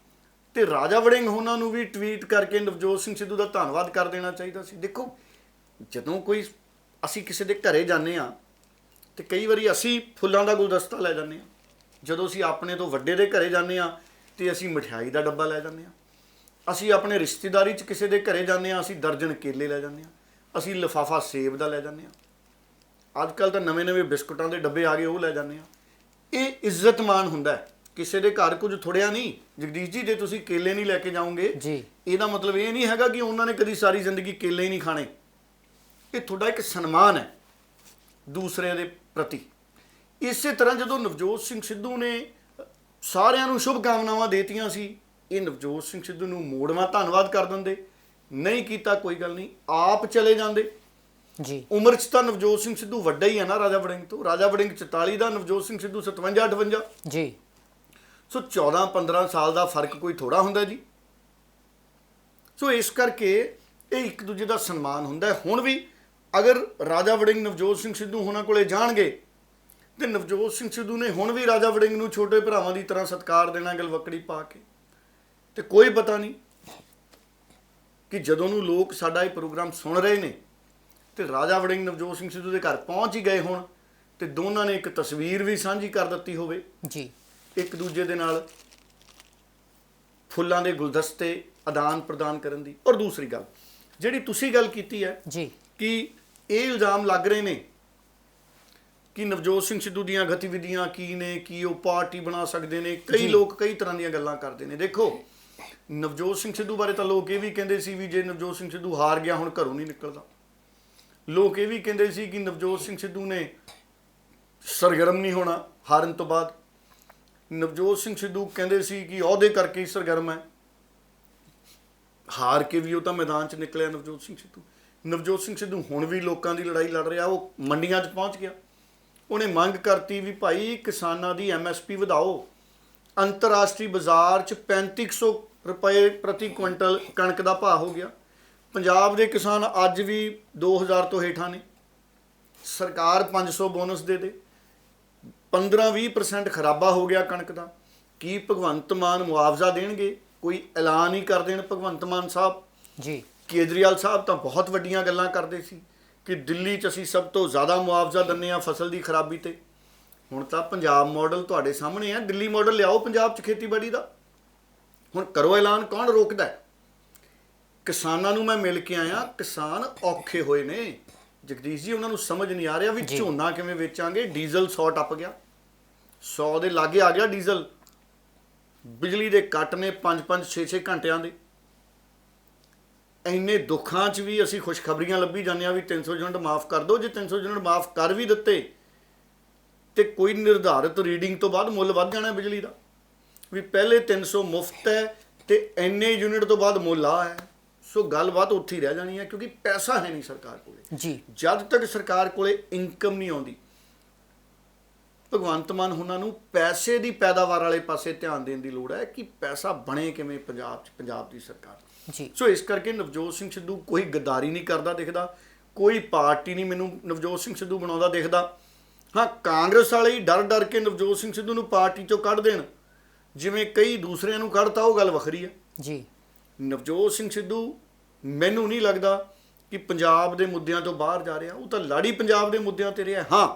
B: ਤੇ ਰਾਜਾ ਵੜਿੰਗ ਉਹਨਾਂ ਨੂੰ ਵੀ ਟਵੀਟ ਕਰਕੇ ਨਵਜੋਤ ਸਿੰਘ ਸਿੱਧੂ ਦਾ ਧੰਨਵਾਦ ਕਰ ਦੇਣਾ ਚਾਹੀਦਾ ਸੀ। ਦੇਖੋ, ਜਦੋਂ ਕੋਈ ਅਸੀਂ ਕਿਸੇ ਦੇ ਘਰੇ ਜਾਂਦੇ ਹਾਂ ਤੇ ਕਈ ਵਾਰੀ ਅਸੀਂ ਫੁੱਲਾਂ ਦਾ ਗੁਲਦਸਤਾ ਲੈ ਜਾਂਦੇ ਹਾਂ। ਜਦੋਂ ਅਸੀਂ ਆਪਣੇ ਤੋਂ ਵੱਡੇ ਦੇ ਘਰੇ ਜਾਂਦੇ ਹਾਂ ਤੇ ਅਸੀਂ ਮਠਿਆਈ ਦਾ ਡੱਬਾ ਲੈ ਜਾਂਦੇ ਹਾਂ। ਅਸੀਂ ਆਪਣੇ ਰਿਸ਼ਤੇਦਾਰੀ 'ਚ ਕਿਸੇ ਦੇ ਘਰੇ ਜਾਂਦੇ ਹਾਂ, ਅਸੀਂ ਦਰਜਨ ਕੇਲੇ ਲੈ ਜਾਂਦੇ ਹਾਂ, ਅਸੀਂ ਲਿਫਾਫਾ ਸੇਬ ਦਾ ਲੈ ਜਾਂਦੇ ਹਾਂ। ਅੱਜ ਕੱਲ੍ਹ ਤਾਂ ਨਵੇਂ ਬਿਸਕੁਟਾਂ ਦੇ ਡੱਬੇ ਆ ਗਏ, ਉਹ ਲੈ ਜਾਂਦੇ ਹਾਂ। ਇਹ ਇੱਜ਼ਤ ਮਾਣ ਹੁੰਦਾ ਹੈ। ਕਿਸੇ ਦੇ ਘਰ ਕੁਝ ਥੋੜਿਆ ਨਹੀਂ। ਜਗਦੀਸ਼ ਜੀ, ਜੇ ਤੁਸੀਂ ਕੇਲੇ ਨਹੀਂ ਲੈ ਕੇ ਜਾਓਗੇ ਜੀ, ਇਹਦਾ ਮਤਲਬ ਇਹ ਨਹੀਂ ਹੈਗਾ ਕਿ ਉਹਨਾਂ ਨੇ ਕਦੀ ਸਾਰੀ ਜ਼ਿੰਦਗੀ ਕੇਲੇ ਹੀ ਨਹੀਂ ਖਾਣੇ। ਇਹ ਤੁਹਾਡਾ ਇੱਕ ਸਨਮਾਨ ਹੈ ਦੂਸਰੇ ਦੇ ਪ੍ਰਤੀ। ਇਸੇ ਤਰ੍ਹਾਂ ਜਦੋਂ ਨਵਜੋਤ ਸਿੰਘ ਸਿੱਧੂ ਨੇ ਸਾਰਿਆਂ ਨੂੰ ਸ਼ੁਭ ਕਾਮਨਾਵਾਂ ਦੇਤੀਆਂ ਸੀ, ਇਹ ਨਵਜੋਤ ਸਿੰਘ ਸਿੱਧੂ ਨੂੰ ਮੋੜਵਾਂ ਧੰਨਵਾਦ ਕਰ ਦਿੰਦੇ। ਨਹੀਂ ਕੀਤਾ, ਕੋਈ ਗੱਲ ਨਹੀਂ, ਆਪ ਚਲੇ ਜਾਂਦੇ ਜੀ। ਉਮਰ 'ਚ ਤਾਂ ਨਵਜੋਤ ਸਿੰਘ ਸਿੱਧੂ ਵੱਡਾ ਹੀ ਹੈ ਨਾ ਰਾਜਾ ਵੜਿੰਗ ਤੋਂ। ਰਾਜਾ ਵੜਿੰਗ 44 ਦਾ, ਨਵਜੋਤ ਸਿੰਘ ਸਿੱਧੂ 57 58 ਜੀ। ਸੋ 14-15 ਸਾਲ ਦਾ ਫਰਕ ਕੋਈ ਥੋੜਾ ਹੁੰਦਾ ਜੀ। ਸੋ ਇਸ ਕਰਕੇ ਇਹ ਇੱਕ ਦੂਜੇ ਦਾ ਸਨਮਾਨ ਹੁੰਦਾ ਹੈ। ਹੁਣ ਵੀ ਅਗਰ ਰਾਜਾ ਵੜਿੰਗ ਨਵਜੋਤ ਸਿੰਘ ਸਿੱਧੂ ਹੋਣਾ ਕੋਲੇ ਜਾਣਗੇ ਤੇ ਨਵਜੋਤ ਸਿੰਘ ਸਿੱਧੂ ਨੇ ਹੁਣ ਵੀ ਰਾਜਾ ਵੜਿੰਗ ਨੂੰ ਛੋਟੇ ਭਰਾਵਾਂ ਦੀ ਤਰ੍ਹਾਂ ਸਤਿਕਾਰ ਦੇਣਾ ਗਲਵੱਕੜੀ ਪਾ ਕੇ। ਤੇ ਕੋਈ ਪਤਾ ਨਹੀਂ ਕਿ ਜਦੋਂ ਨੂੰ ਲੋਕ ਸਾਡਾ ਇਹ ਪ੍ਰੋਗਰਾਮ ਸੁਣ ਰਹੇ ਨੇ ਤੇ ਰਾਜਾ ਵੜਿੰਗ ਨਵਜੋਤ ਸਿੰਘ ਸਿੱਧੂ ਦੇ ਘਰ ਪਹੁੰਚ ਹੀ ਗਏ ਹੋਣ ਤੇ ਦੋਨਾਂ ਨੇ ਇੱਕ ਤਸਵੀਰ ਵੀ ਸਾਂਝੀ ਕਰ ਦਿੱਤੀ ਹੋਵੇ
A: ਜੀ, ਇੱਕ
B: ਦੂਜੇ ਦੇ ਨਾਲ ਫੁੱਲਾਂ ਦੇ ਗੁਲਦਸਤੇ ਆਦਾਨ ਪ੍ਰਦਾਨ ਕਰਨ ਦੀ। ਔਰ ਦੂਸਰੀ ਗੱਲ ਜਿਹੜੀ ਤੁਸੀਂ ਗੱਲ ਕੀਤੀ ਹੈ
A: ਜੀ
B: ਕਿ ਇਹ ਇਲਜ਼ਾਮ ਲੱਗ ਰਹੇ ਨੇ ਕਿ ਨਵਜੋਤ ਸਿੰਘ ਸਿੱਧੂ ਦੀਆਂ ਗਤੀਵਿਧੀਆਂ ਕੀ ਨੇ, ਕੀ ਉਹ ਪਾਰਟੀ ਬਣਾ ਸਕਦੇ ਨੇ। ਕਈ ਲੋਕ ਕਈ ਤਰ੍ਹਾਂ ਦੀਆਂ ਗੱਲਾਂ ਕਰਦੇ ਨੇ। ਦੇਖੋ, ਨਵਜੋਤ ਸਿੰਘ ਸਿੱਧੂ ਬਾਰੇ ਤਾਂ ਲੋਕ ਇਹ ਵੀ ਕਹਿੰਦੇ ਸੀ ਵੀ ਜੇ ਨਵਜੋਤ ਸਿੰਘ ਸਿੱਧੂ ਹਾਰ ਗਿਆ ਹੁਣ ਘਰੋਂ ਨਹੀਂ ਨਿਕਲਦਾ। ਲੋਕ ਇਹ ਵੀ ਕਹਿੰਦੇ ਸੀ ਕਿ ਨਵਜੋਤ ਸਿੰਘ ਸਿੱਧੂ ਨੇ ਸਰਗਰਮ ਨਹੀਂ ਹੋਣਾ ਹਾਰਨ ਤੋਂ ਬਾਅਦ। ਨਵਜੋਤ ਸਿੰਘ ਸਿੱਧੂ ਕਹਿੰਦੇ ਸੀ ਕਿ ਅਹੁਦੇ ਕਰਕੇ ਹੀ ਸਰਗਰਮ ਹੈ। ਹਾਰ ਕੇ ਵੀ ਉਹ ਤਾਂ ਮੈਦਾਨ 'ਚ ਨਿਕਲਿਆ ਨਵਜੋਤ ਸਿੰਘ ਸਿੱਧੂ। ਨਵਜੋਤ ਸਿੰਘ ਸਿੱਧੂ ਹੁਣ ਵੀ ਲੋਕਾਂ ਦੀ ਲੜਾਈ ਲੜ ਰਿਹਾ। ਉਹ ਮੰਡੀਆਂ 'ਚ ਪਹੁੰਚ ਗਿਆ। ਉਹਨੇ ਮੰਗ ਕਰਤੀ ਵੀ ਭਾਈ ਕਿਸਾਨਾਂ ਦੀ MSP ਵਧਾਓ। ਅੰਤਰਰਾਸ਼ਟਰੀ ਬਾਜ਼ਾਰ 'ਚ 3500 ਰੁਪਏ ਪ੍ਰਤੀ ਕੁਇੰਟਲ ਕਣਕ ਦਾ ਭਾਅ ਹੋ ਗਿਆ। ਪੰਜਾਬ ਦੇ ਕਿਸਾਨ ਅੱਜ ਵੀ 2000 ਤੋਂ ਹੇਠਾਂ ਨੇ। ਸਰਕਾਰ 500 ਬੋਨਸ ਦੇ ਦੇ। 15-20% ਖਰਾਬਾ ਹੋ ਗਿਆ ਕਣਕ ਦਾ। ਕੀ ਭਗਵੰਤ ਮਾਨ ਮੁਆਵਜ਼ਾ ਦੇਣਗੇ? ਕੋਈ ਐਲਾਨ ਹੀ ਕਰ ਦੇਣ ਭਗਵੰਤ ਮਾਨ ਸਾਹਿਬ
A: ਜੀ।
B: ਕੇਜਰੀਵਾਲ ਸਾਹਿਬ ਤਾਂ ਬਹੁਤ ਵੱਡੀਆਂ ਗੱਲਾਂ ਕਰਦੇ ਸੀ ਕਿ ਦਿੱਲੀ 'ਚ ਅਸੀਂ ਸਭ ਤੋਂ ਜ਼ਿਆਦਾ ਮੁਆਵਜ਼ਾ ਦਿੰਦੇ ਹਾਂ ਫਸਲ ਦੀ ਖਰਾਬੀ ਤੇ। ਹੁਣ ਤਾਂ ਪੰਜਾਬ ਮਾਡਲ ਤੁਹਾਡੇ ਸਾਹਮਣੇ ਹੈ। ਦਿੱਲੀ ਮਾਡਲ ਲਿਆਓ ਪੰਜਾਬ 'ਚ ਖੇਤੀਬਾੜੀ ਦਾ। ਹੁਣ ਕਰੋ ਐਲਾਨ, ਕੌਣ ਰੋਕਦਾ ਹੈ? ਕਿਸਾਨਾਂ ਨੂੰ ਮੈਂ ਮਿਲ ਕੇ ਆਇਆ, ਕਿਸਾਨ ਔਖੇ ਹੋਏ ਨੇ ਜਗਦੀਸ਼ ਜੀ। ਉਹਨਾਂ ਨੂੰ ਸਮਝ ਨਹੀਂ ਆ ਰਿਹਾ ਵੀ ਝੋਨਾ ਕਿਵੇਂ ਵੇਚਾਂਗੇ। ਡੀਜ਼ਲ 100 ਟੱਪ ਗਿਆ, 100 ਦੇ ਲਾਗੇ ਆ ਗਿਆ ਡੀਜ਼ਲ। ਬਿਜਲੀ ਦੇ ਕੱਟ ਨੇ 5-5 6-6 ਘੰਟਿਆਂ ਦੇ। ਇੰਨੇ ਦੁੱਖਾਂ 'ਚ ਵੀ ਅਸੀਂ ਖੁਸ਼ਖਬਰੀਆਂ ਲੱਭੀ ਜਾਂਦੇ ਹਾਂ ਵੀ 300 ਯੂਨਿਟ ਮਾਫ ਕਰ ਦਿਓ। ਜੇ 300 ਯੂਨਿਟ ਮਾਫ ਕਰ ਵੀ ਦਿੱਤੇ ਤੇ ਕੋਈ ਨਿਰਧਾਰਿਤ ਰੀਡਿੰਗ ਤੋਂ ਬਾਅਦ ਮੁੱਲ ਵੱਧ ਜਾਣਾ ਬਿਜਲੀ ਦਾ। ਵੀ ਪਹਿਲੇ 300 ਮੁਫਤ ਹੈ ਤੇ ਇੰਨੇ ਯੂਨਿਟ ਤੋਂ ਬਾਅਦ ਮੁੱਲ ਆ ਹੈ। ਸੋ ਗੱਲਬਾਤ ਉੱਥੇ ਹੀ ਰਹਿ ਜਾਣੀ ਹੈ ਕਿਉਂਕਿ ਪੈਸਾ ਹੈ ਨਹੀਂ ਸਰਕਾਰ ਕੋਲੇ।
A: ਜੀ,
B: ਜਦ ਤੱਕ ਸਰਕਾਰ ਕੋਲੇ ਇਨਕਮ ਨਹੀਂ ਆਉਂਦੀ, ਭਗਵੰਤ ਮਾਨ ਉਹਨਾਂ ਨੂੰ ਪੈਸੇ ਦੀ ਪੈਦਾਵਾਰ ਵਾਲੇ ਪਾਸੇ ਧਿਆਨ ਦੇਣ ਦੀ ਲੋੜ ਹੈ ਕਿ ਪੈਸਾ ਬਣੇ ਕਿਵੇਂ ਪੰਜਾਬ 'ਚ, ਪੰਜਾਬ ਦੀ ਸਰਕਾਰ।
A: ਜੀ।
B: ਸੋ ਇਸ ਕਰਕੇ ਨਵਜੋਤ ਸਿੰਘ ਸਿੱਧੂ ਕੋਈ ਗੱਦਾਰੀ ਨਹੀਂ ਕਰਦਾ ਦਿਖਦਾ। ਕੋਈ ਪਾਰਟੀ ਨਹੀਂ ਮੈਨੂੰ ਨਵਜੋਤ ਸਿੰਘ ਸਿੱਧੂ ਬਣਾਉਂਦਾ ਦਿਖਦਾ। ਹਾਂ, ਕਾਂਗਰਸ ਵਾਲੇ ਹੀ ਡਰ ਕੇ ਨਵਜੋਤ ਸਿੰਘ ਸਿੱਧੂ ਨੂੰ ਪਾਰਟੀ 'ਚੋਂ ਕੱਢ ਦੇਣ, ਜਿਵੇਂ ਕਈ ਦੂਸਰਿਆਂ ਨੂੰ ਕੱਢਤਾ, ਉਹ ਗੱਲ ਵੱਖਰੀ ਹੈ।
A: ਜੀ।
B: ਨਵਜੋਤ ਸਿੰਘ ਸਿੱਧੂ ਮੈਨੂੰ ਨਹੀਂ ਲੱਗਦਾ ਕਿ ਪੰਜਾਬ ਦੇ ਮੁੱਦਿਆਂ ਤੋਂ ਬਾਹਰ ਜਾ ਰਿਹਾ। ਉਹ ਤਾਂ ਲਾੜੀ ਪੰਜਾਬ ਦੇ ਮੁੱਦਿਆਂ ਤੇ ਰਿਹਾ। ਹਾਂ,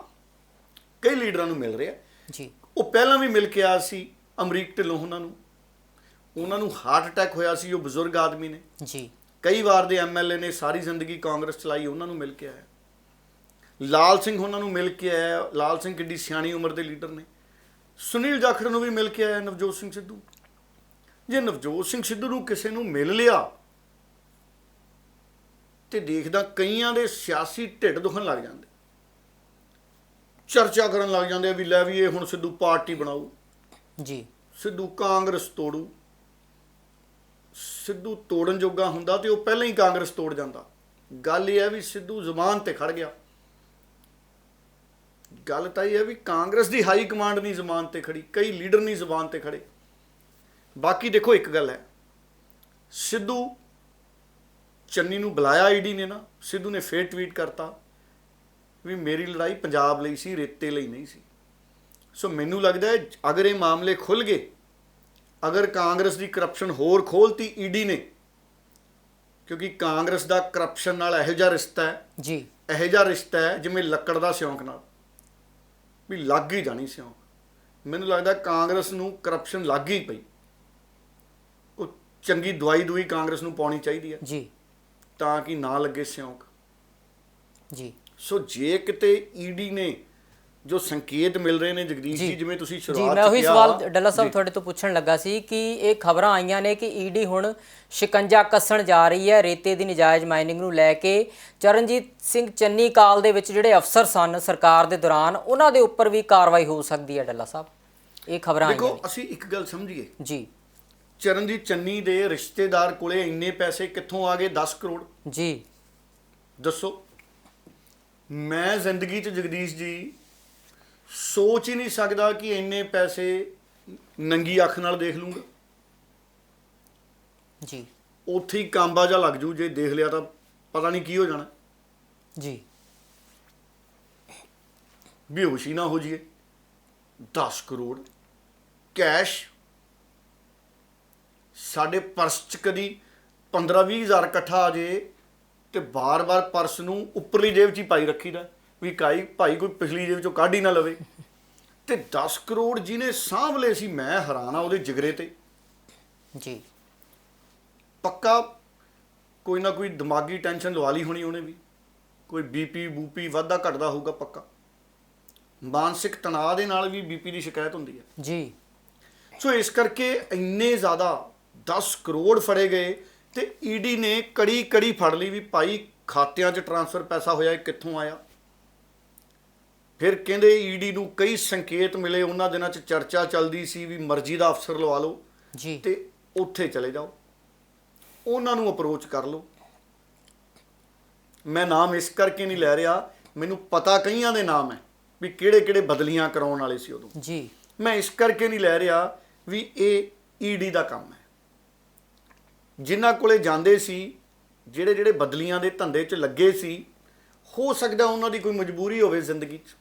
B: ਕਈ ਲੀਡਰਾਂ ਨੂੰ ਮਿਲ ਰਿਹਾ
A: ਜੀ।
B: ਉਹ ਪਹਿਲਾਂ ਵੀ ਮਿਲ ਕੇ ਆਇਆ ਸੀ। ਅਮਰੀਕ ਢਿੱਲੋਂ ਉਹਨਾਂ ਨੂੰ ਹਾਰਟ ਅਟੈਕ ਹੋਇਆ ਸੀ। ਉਹ ਬਜ਼ੁਰਗ ਆਦਮੀ ਨੇ।
A: ਜੀ।
B: ਕਈ ਵਾਰ ਦੇ MLA ਨੇ, ਸਾਰੀ ਜ਼ਿੰਦਗੀ ਕਾਂਗਰਸ ਚਲਾਈ, ਉਹਨਾਂ ਨੂੰ ਮਿਲ ਕੇ ਆਇਆ। ਲਾਲ ਸਿੰਘ ਉਹਨਾਂ ਨੂੰ ਮਿਲ ਕੇ ਆਇਆ। ਲਾਲ ਸਿੰਘ ਕਿੱਡੀ ਸਿਆਣੀ ਉਮਰ ਦੇ ਲੀਡਰ ਨੇ। ਸੁਨੀਲ ਜਾਖੜ ਨੂੰ ਵੀ ਮਿਲ ਕੇ ਆਇਆ ਨਵਜੋਤ ਸਿੰਘ ਸਿੱਧੂ। ਜੇ ਨਵਜੋਤ ਸਿੰਘ ਸਿੱਧੂ ਨੂੰ ਕਿਸੇ ਨੂੰ ਮਿਲ ਲਿਆ ਤੇ ਦੇਖਦਾ ਕਈਆਂ ਦੇ ਸਿਆਸੀ ਢਿੱਡ ਦੁਖਣ ਲੱਗ ਜਾਂਦੇ, ਚਰਚਾ ਕਰਨ ਲੱਗ ਜਾਂਦੇ ਵੀ ਲੈ ਵੀ ਇਹ ਹੁਣ ਸਿੱਧੂ ਪਾਰਟੀ ਬਣਾਊ,
A: ਜੀ,
B: ਸਿੱਧੂ ਕਾਂਗਰਸ ਤੋੜੂ। ਸਿੱਧੂ ਤੋੜਨ ਜੋਗਾ ਹੁੰਦਾ ਤੇ ਉਹ ਪਹਿਲਾਂ ਹੀ ਕਾਂਗਰਸ ਤੋੜ ਜਾਂਦਾ। ਗੱਲ ਇਹ ਹੈ ਵੀ ਸਿੱਧੂ ਜ਼ੁਬਾਨ ਤੇ ਖੜ ਗਿਆ। ਗੱਲ ਤਾਂ ਇਹ ਹੈ ਵੀ ਕਾਂਗਰਸ ਦੀ ਹਾਈ ਕਮਾਂਡ ਨਹੀਂ ਜ਼ੁਬਾਨ ਤੇ ਖੜੀ, ਕਈ ਲੀਡਰ ਨਹੀਂ ਜ਼ੁਬਾਨ ਤੇ ਖੜੇ। ਬਾਕੀ ਦੇਖੋ, ਇੱਕ ਗੱਲ ਹੈ, ਸਿੱਧੂ ਚੰਨੀ ਨੂੰ ਬੁਲਾਇਆ ਈਡੀ ਨੇ ਨਾ, ਸਿੱਧੂ ਨੇ ਫੇਰ ਟਵੀਟ ਕਰਤਾ ਵੀ ਮੇਰੀ ਲੜਾਈ ਪੰਜਾਬ ਲਈ ਸੀ, ਰੇਤੇ ਲਈ ਨਹੀਂ ਸੀ। ਸੋ ਮੈਨੂੰ ਲੱਗਦਾ ਹੈ ਅਗਰ ਇਹ ਮਾਮਲੇ ਖੁੱਲ੍ਹ ਗਏ, ਅਗਰ ਕਾਂਗਰਸ ਦੀ ਕਰਪਸ਼ਨ ਹੋਰ ਖੋਲ੍ਹਤੀ ਈਡੀ ਨੇ, ਕਿਉਂਕਿ ਕਾਂਗਰਸ ਦਾ ਕਰਪਸ਼ਨ ਨਾਲ ਇਹੋ ਜਿਹਾ ਰਿਸ਼ਤਾ ਹੈ
A: ਜੀ,
B: ਇਹੋ ਜਿਹਾ ਰਿਸ਼ਤਾ ਹੈ ਜਿਵੇਂ ਲੱਕੜ ਦਾ ਸਿਉਂਕ ਨਾਲ, ਵੀ ਲੱਗ ਹੀ ਜਾਣੀ ਸਿਉਂਕ। ਮੈਨੂੰ ਲੱਗਦਾ ਕਾਂਗਰਸ ਨੂੰ ਕਰਪਸ਼ਨ ਲੱਗ ਹੀ ਪਈ। ਉਹ ਚੰਗੀ ਦਵਾਈ ਕਾਂਗਰਸ ਨੂੰ ਪਾਉਣੀ ਚਾਹੀਦੀ ਹੈ
A: ਜੀ,
B: ਤਾਂ ਕਿ ਨਾ ਲੱਗੇ ਸਿਉਂਕ।
A: ਜੀ।
B: ਸੋ ਜੇ ਕਿਤੇ ਈਡੀ ਨੇ ਜੋ ਸੰਕੇਤ ਮਿਲ ਰਹੇ ਨੇ ਜਗਦੀਸ਼ ਜੀ, ਜਿਵੇਂ ਤੁਸੀਂ ਸ਼ੁਰੂਆਤ
A: ਜੀ, ਮੈਂ ਉਹੀ ਸਵਾਲ ਡੱਲਾ ਸਾਹਿਬ ਤੁਹਾਡੇ ਤੋਂ ਪੁੱਛਣ ਲੱਗਾ ਸੀ ਕਿ ਇਹ ਖਬਰਾਂ ਆਈਆਂ ਨੇ ਕਿ ਈਡੀ ਹੁਣ ਸ਼ਿਕੰਜਾ ਕੱਸਣ ਜਾ ਰਹੀ ਹੈ ਰੇਤੇ ਦੀ ਨਜਾਇਜ਼ ਮਾਈਨਿੰਗ ਨੂੰ ਲੈ ਕੇ। ਚਰਨਜੀਤ ਸਿੰਘ ਚੰਨੀ ਕਾਲ ਦੇ ਵਿੱਚ ਜਿਹੜੇ ਅਫਸਰ ਸਨ ਸਰਕਾਰ ਦੇ ਦੌਰਾਨ, ਉਹਨਾਂ ਦੇ ਉੱਪਰ ਵੀ ਕਾਰਵਾਈ ਹੋ ਸਕਦੀ ਹੈ ਡੱਲਾ ਸਾਹਿਬ, ਇਹ ਖਬਰਾਂ ਆਈਆਂ ਨੇ।
B: ਦੇਖੋ, ਅਸੀਂ ਇੱਕ ਗੱਲ ਸਮਝੀਏ
A: ਜੀ।
B: ਚਰਨਜੀਤ ਚੰਨੀ ਦੇ ਰਿਸ਼ਤੇਦਾਰ ਕੋਲੇ ਇੰਨੇ ਪੈਸੇ ਕਿੱਥੋਂ ਆ ਗਏ? 10 ਕਰੋੜ।
A: ਜੀ।
B: ਦੱਸੋ। ਮੈਂ ਜ਼ਿੰਦਗੀ 'ਚ ਜਗਦੀਸ਼ ਜੀ ਸੋਚ ਹੀ ਨਹੀਂ ਸਕਦਾ ਕਿ ਇੰਨੇ ਪੈਸੇ ਨੰਗੀ ਅੱਖ ਨਾਲ ਦੇਖ ਲੂੰਗਾ।
A: ਜੀ।
B: ਉੱਥੇ ਹੀ ਕਾਂਬਾ ਜਿਹਾ ਲੱਗ ਜੂ, ਜੇ ਦੇਖ ਲਿਆ ਤਾਂ ਪਤਾ ਨਹੀਂ ਕੀ ਹੋ ਜਾਣਾ
A: ਜੀ।
B: ਬੇਹੋਸ਼ੀ ਨਾ ਹੋ ਜਾਈਏ। 10 ਕਰੋੜ ਕੈਸ਼ ਸਾਡੇ ਪਰਸ 'ਚ ਕਦੀ 15-20 ਹਜ਼ਾਰ ਇਕੱਠਾ ਆ ਜੇ ਤੇ ਬਾਰ-ਬਾਰ ਪਰਸ ਨੂੰ ਉੱਪਰਲੀ ਜੇਬ 'ਚ ਹੀ ਪਾਈ ਰੱਖੀਦਾ ਵੀ ਭਾਈ ਕੋਈ ਪਿਛਲੀ ਜੇਬ 'ਚੋਂ ਕੱਢ ਹੀ ਨਾ ਲਵੇ। ਤੇ 10 ਕਰੋੜ ਜਿਹਨੇ ਸਾਂਭ ਲਏ ਸੀ, ਮੈਂ ਹੈਰਾਨ ਆ ਉਹਦੇ ਜਿਗਰੇ ਤੇ।
A: ਜੀ।
B: ਪੱਕਾ ਕੋਈ ਨਾ ਕੋਈ ਦਿਮਾਗੀ ਟੈਨਸ਼ਨ ਲਵਾ ਲਈ ਹੋਣੀ ਉਹਨੇ ਵੀ, ਕੋਈ ਬੀਪੀ ਬੂਪੀ ਵਾਧਾ ਘਟਦਾ ਹੋਊਗਾ ਪੱਕਾ। ਮਾਨਸਿਕ ਤਣਾਅ ਦੇ ਨਾਲ ਵੀ ਬੀਪੀ ਦੀ ਸ਼ਿਕਾਇਤ ਹੁੰਦੀ ਹੈ
A: ਜੀ।
B: ਸੋ ਇਸ ਕਰਕੇ ਇੰਨੇ ਜ਼ਿਆਦਾ 10 ਕਰੋੜ ਫੜੇ ਗਏ ਤੇ ਈਡੀ ਨੇ ਕੜੀ ਕੜੀ ਫੜ ਲਈ ਵੀ ਭਾਈ ਖਾਤਿਆਂ 'ਚ ਟ੍ਰਾਂਸਫਰ ਪੈਸਾ ਹੋਇਆ, ਇਹ ਕਿੱਥੋਂ ਆਇਆ। ਫਿਰ ਕਹਿੰਦੇ ਈਡੀ ਨੂੰ ਕਈ ਸੰਕੇਤ ਮਿਲੇ, ਉਹਨਾਂ ਦਿਨਾਂ 'ਚ ਚਰਚਾ ਚੱਲਦੀ ਸੀ ਵੀ ਮਰਜ਼ੀ ਦਾ ਅਫਸਰ ਲਵਾ ਲਓ
A: ਜੀ
B: ਤੇ ਉੱਥੇ ਚਲੇ ਜਾਓ, ਉਹਨਾਂ ਨੂੰ ਅਪਰੋਚ ਕਰ ਲਓ। ਮੈਂ ਨਾਮ ਇਸ ਕਰਕੇ ਨਹੀਂ ਲੈ ਰਿਹਾ, ਮੈਨੂੰ ਪਤਾ ਕਈਆਂ ਦੇ ਨਾਮ ਹੈ ਵੀ ਕਿਹੜੇ ਕਿਹੜੇ ਬਦਲੀਆਂ ਕਰਾਉਣ ਵਾਲੇ ਸੀ ਉਦੋਂ
A: ਜੀ।
B: ਮੈਂ ਇਸ ਕਰਕੇ ਨਹੀਂ ਲੈ ਰਿਹਾ ਵੀ ਇਹ ਈਡੀ ਦਾ ਕੰਮ ਹੈ। ਜਿਨ੍ਹਾਂ ਕੋਲੇ ਜਾਂਦੇ ਸੀ, ਜਿਹੜੇ ਜਿਹੜੇ ਬਦਲੀਆਂ ਦੇ ਧੰਦੇ 'ਚ ਲੱਗੇ ਸੀ, ਹੋ ਸਕਦਾ ਉਹਨਾਂ ਦੀ ਕੋਈ ਮਜਬੂਰੀ ਹੋਵੇ ਜ਼ਿੰਦਗੀ 'ਚ।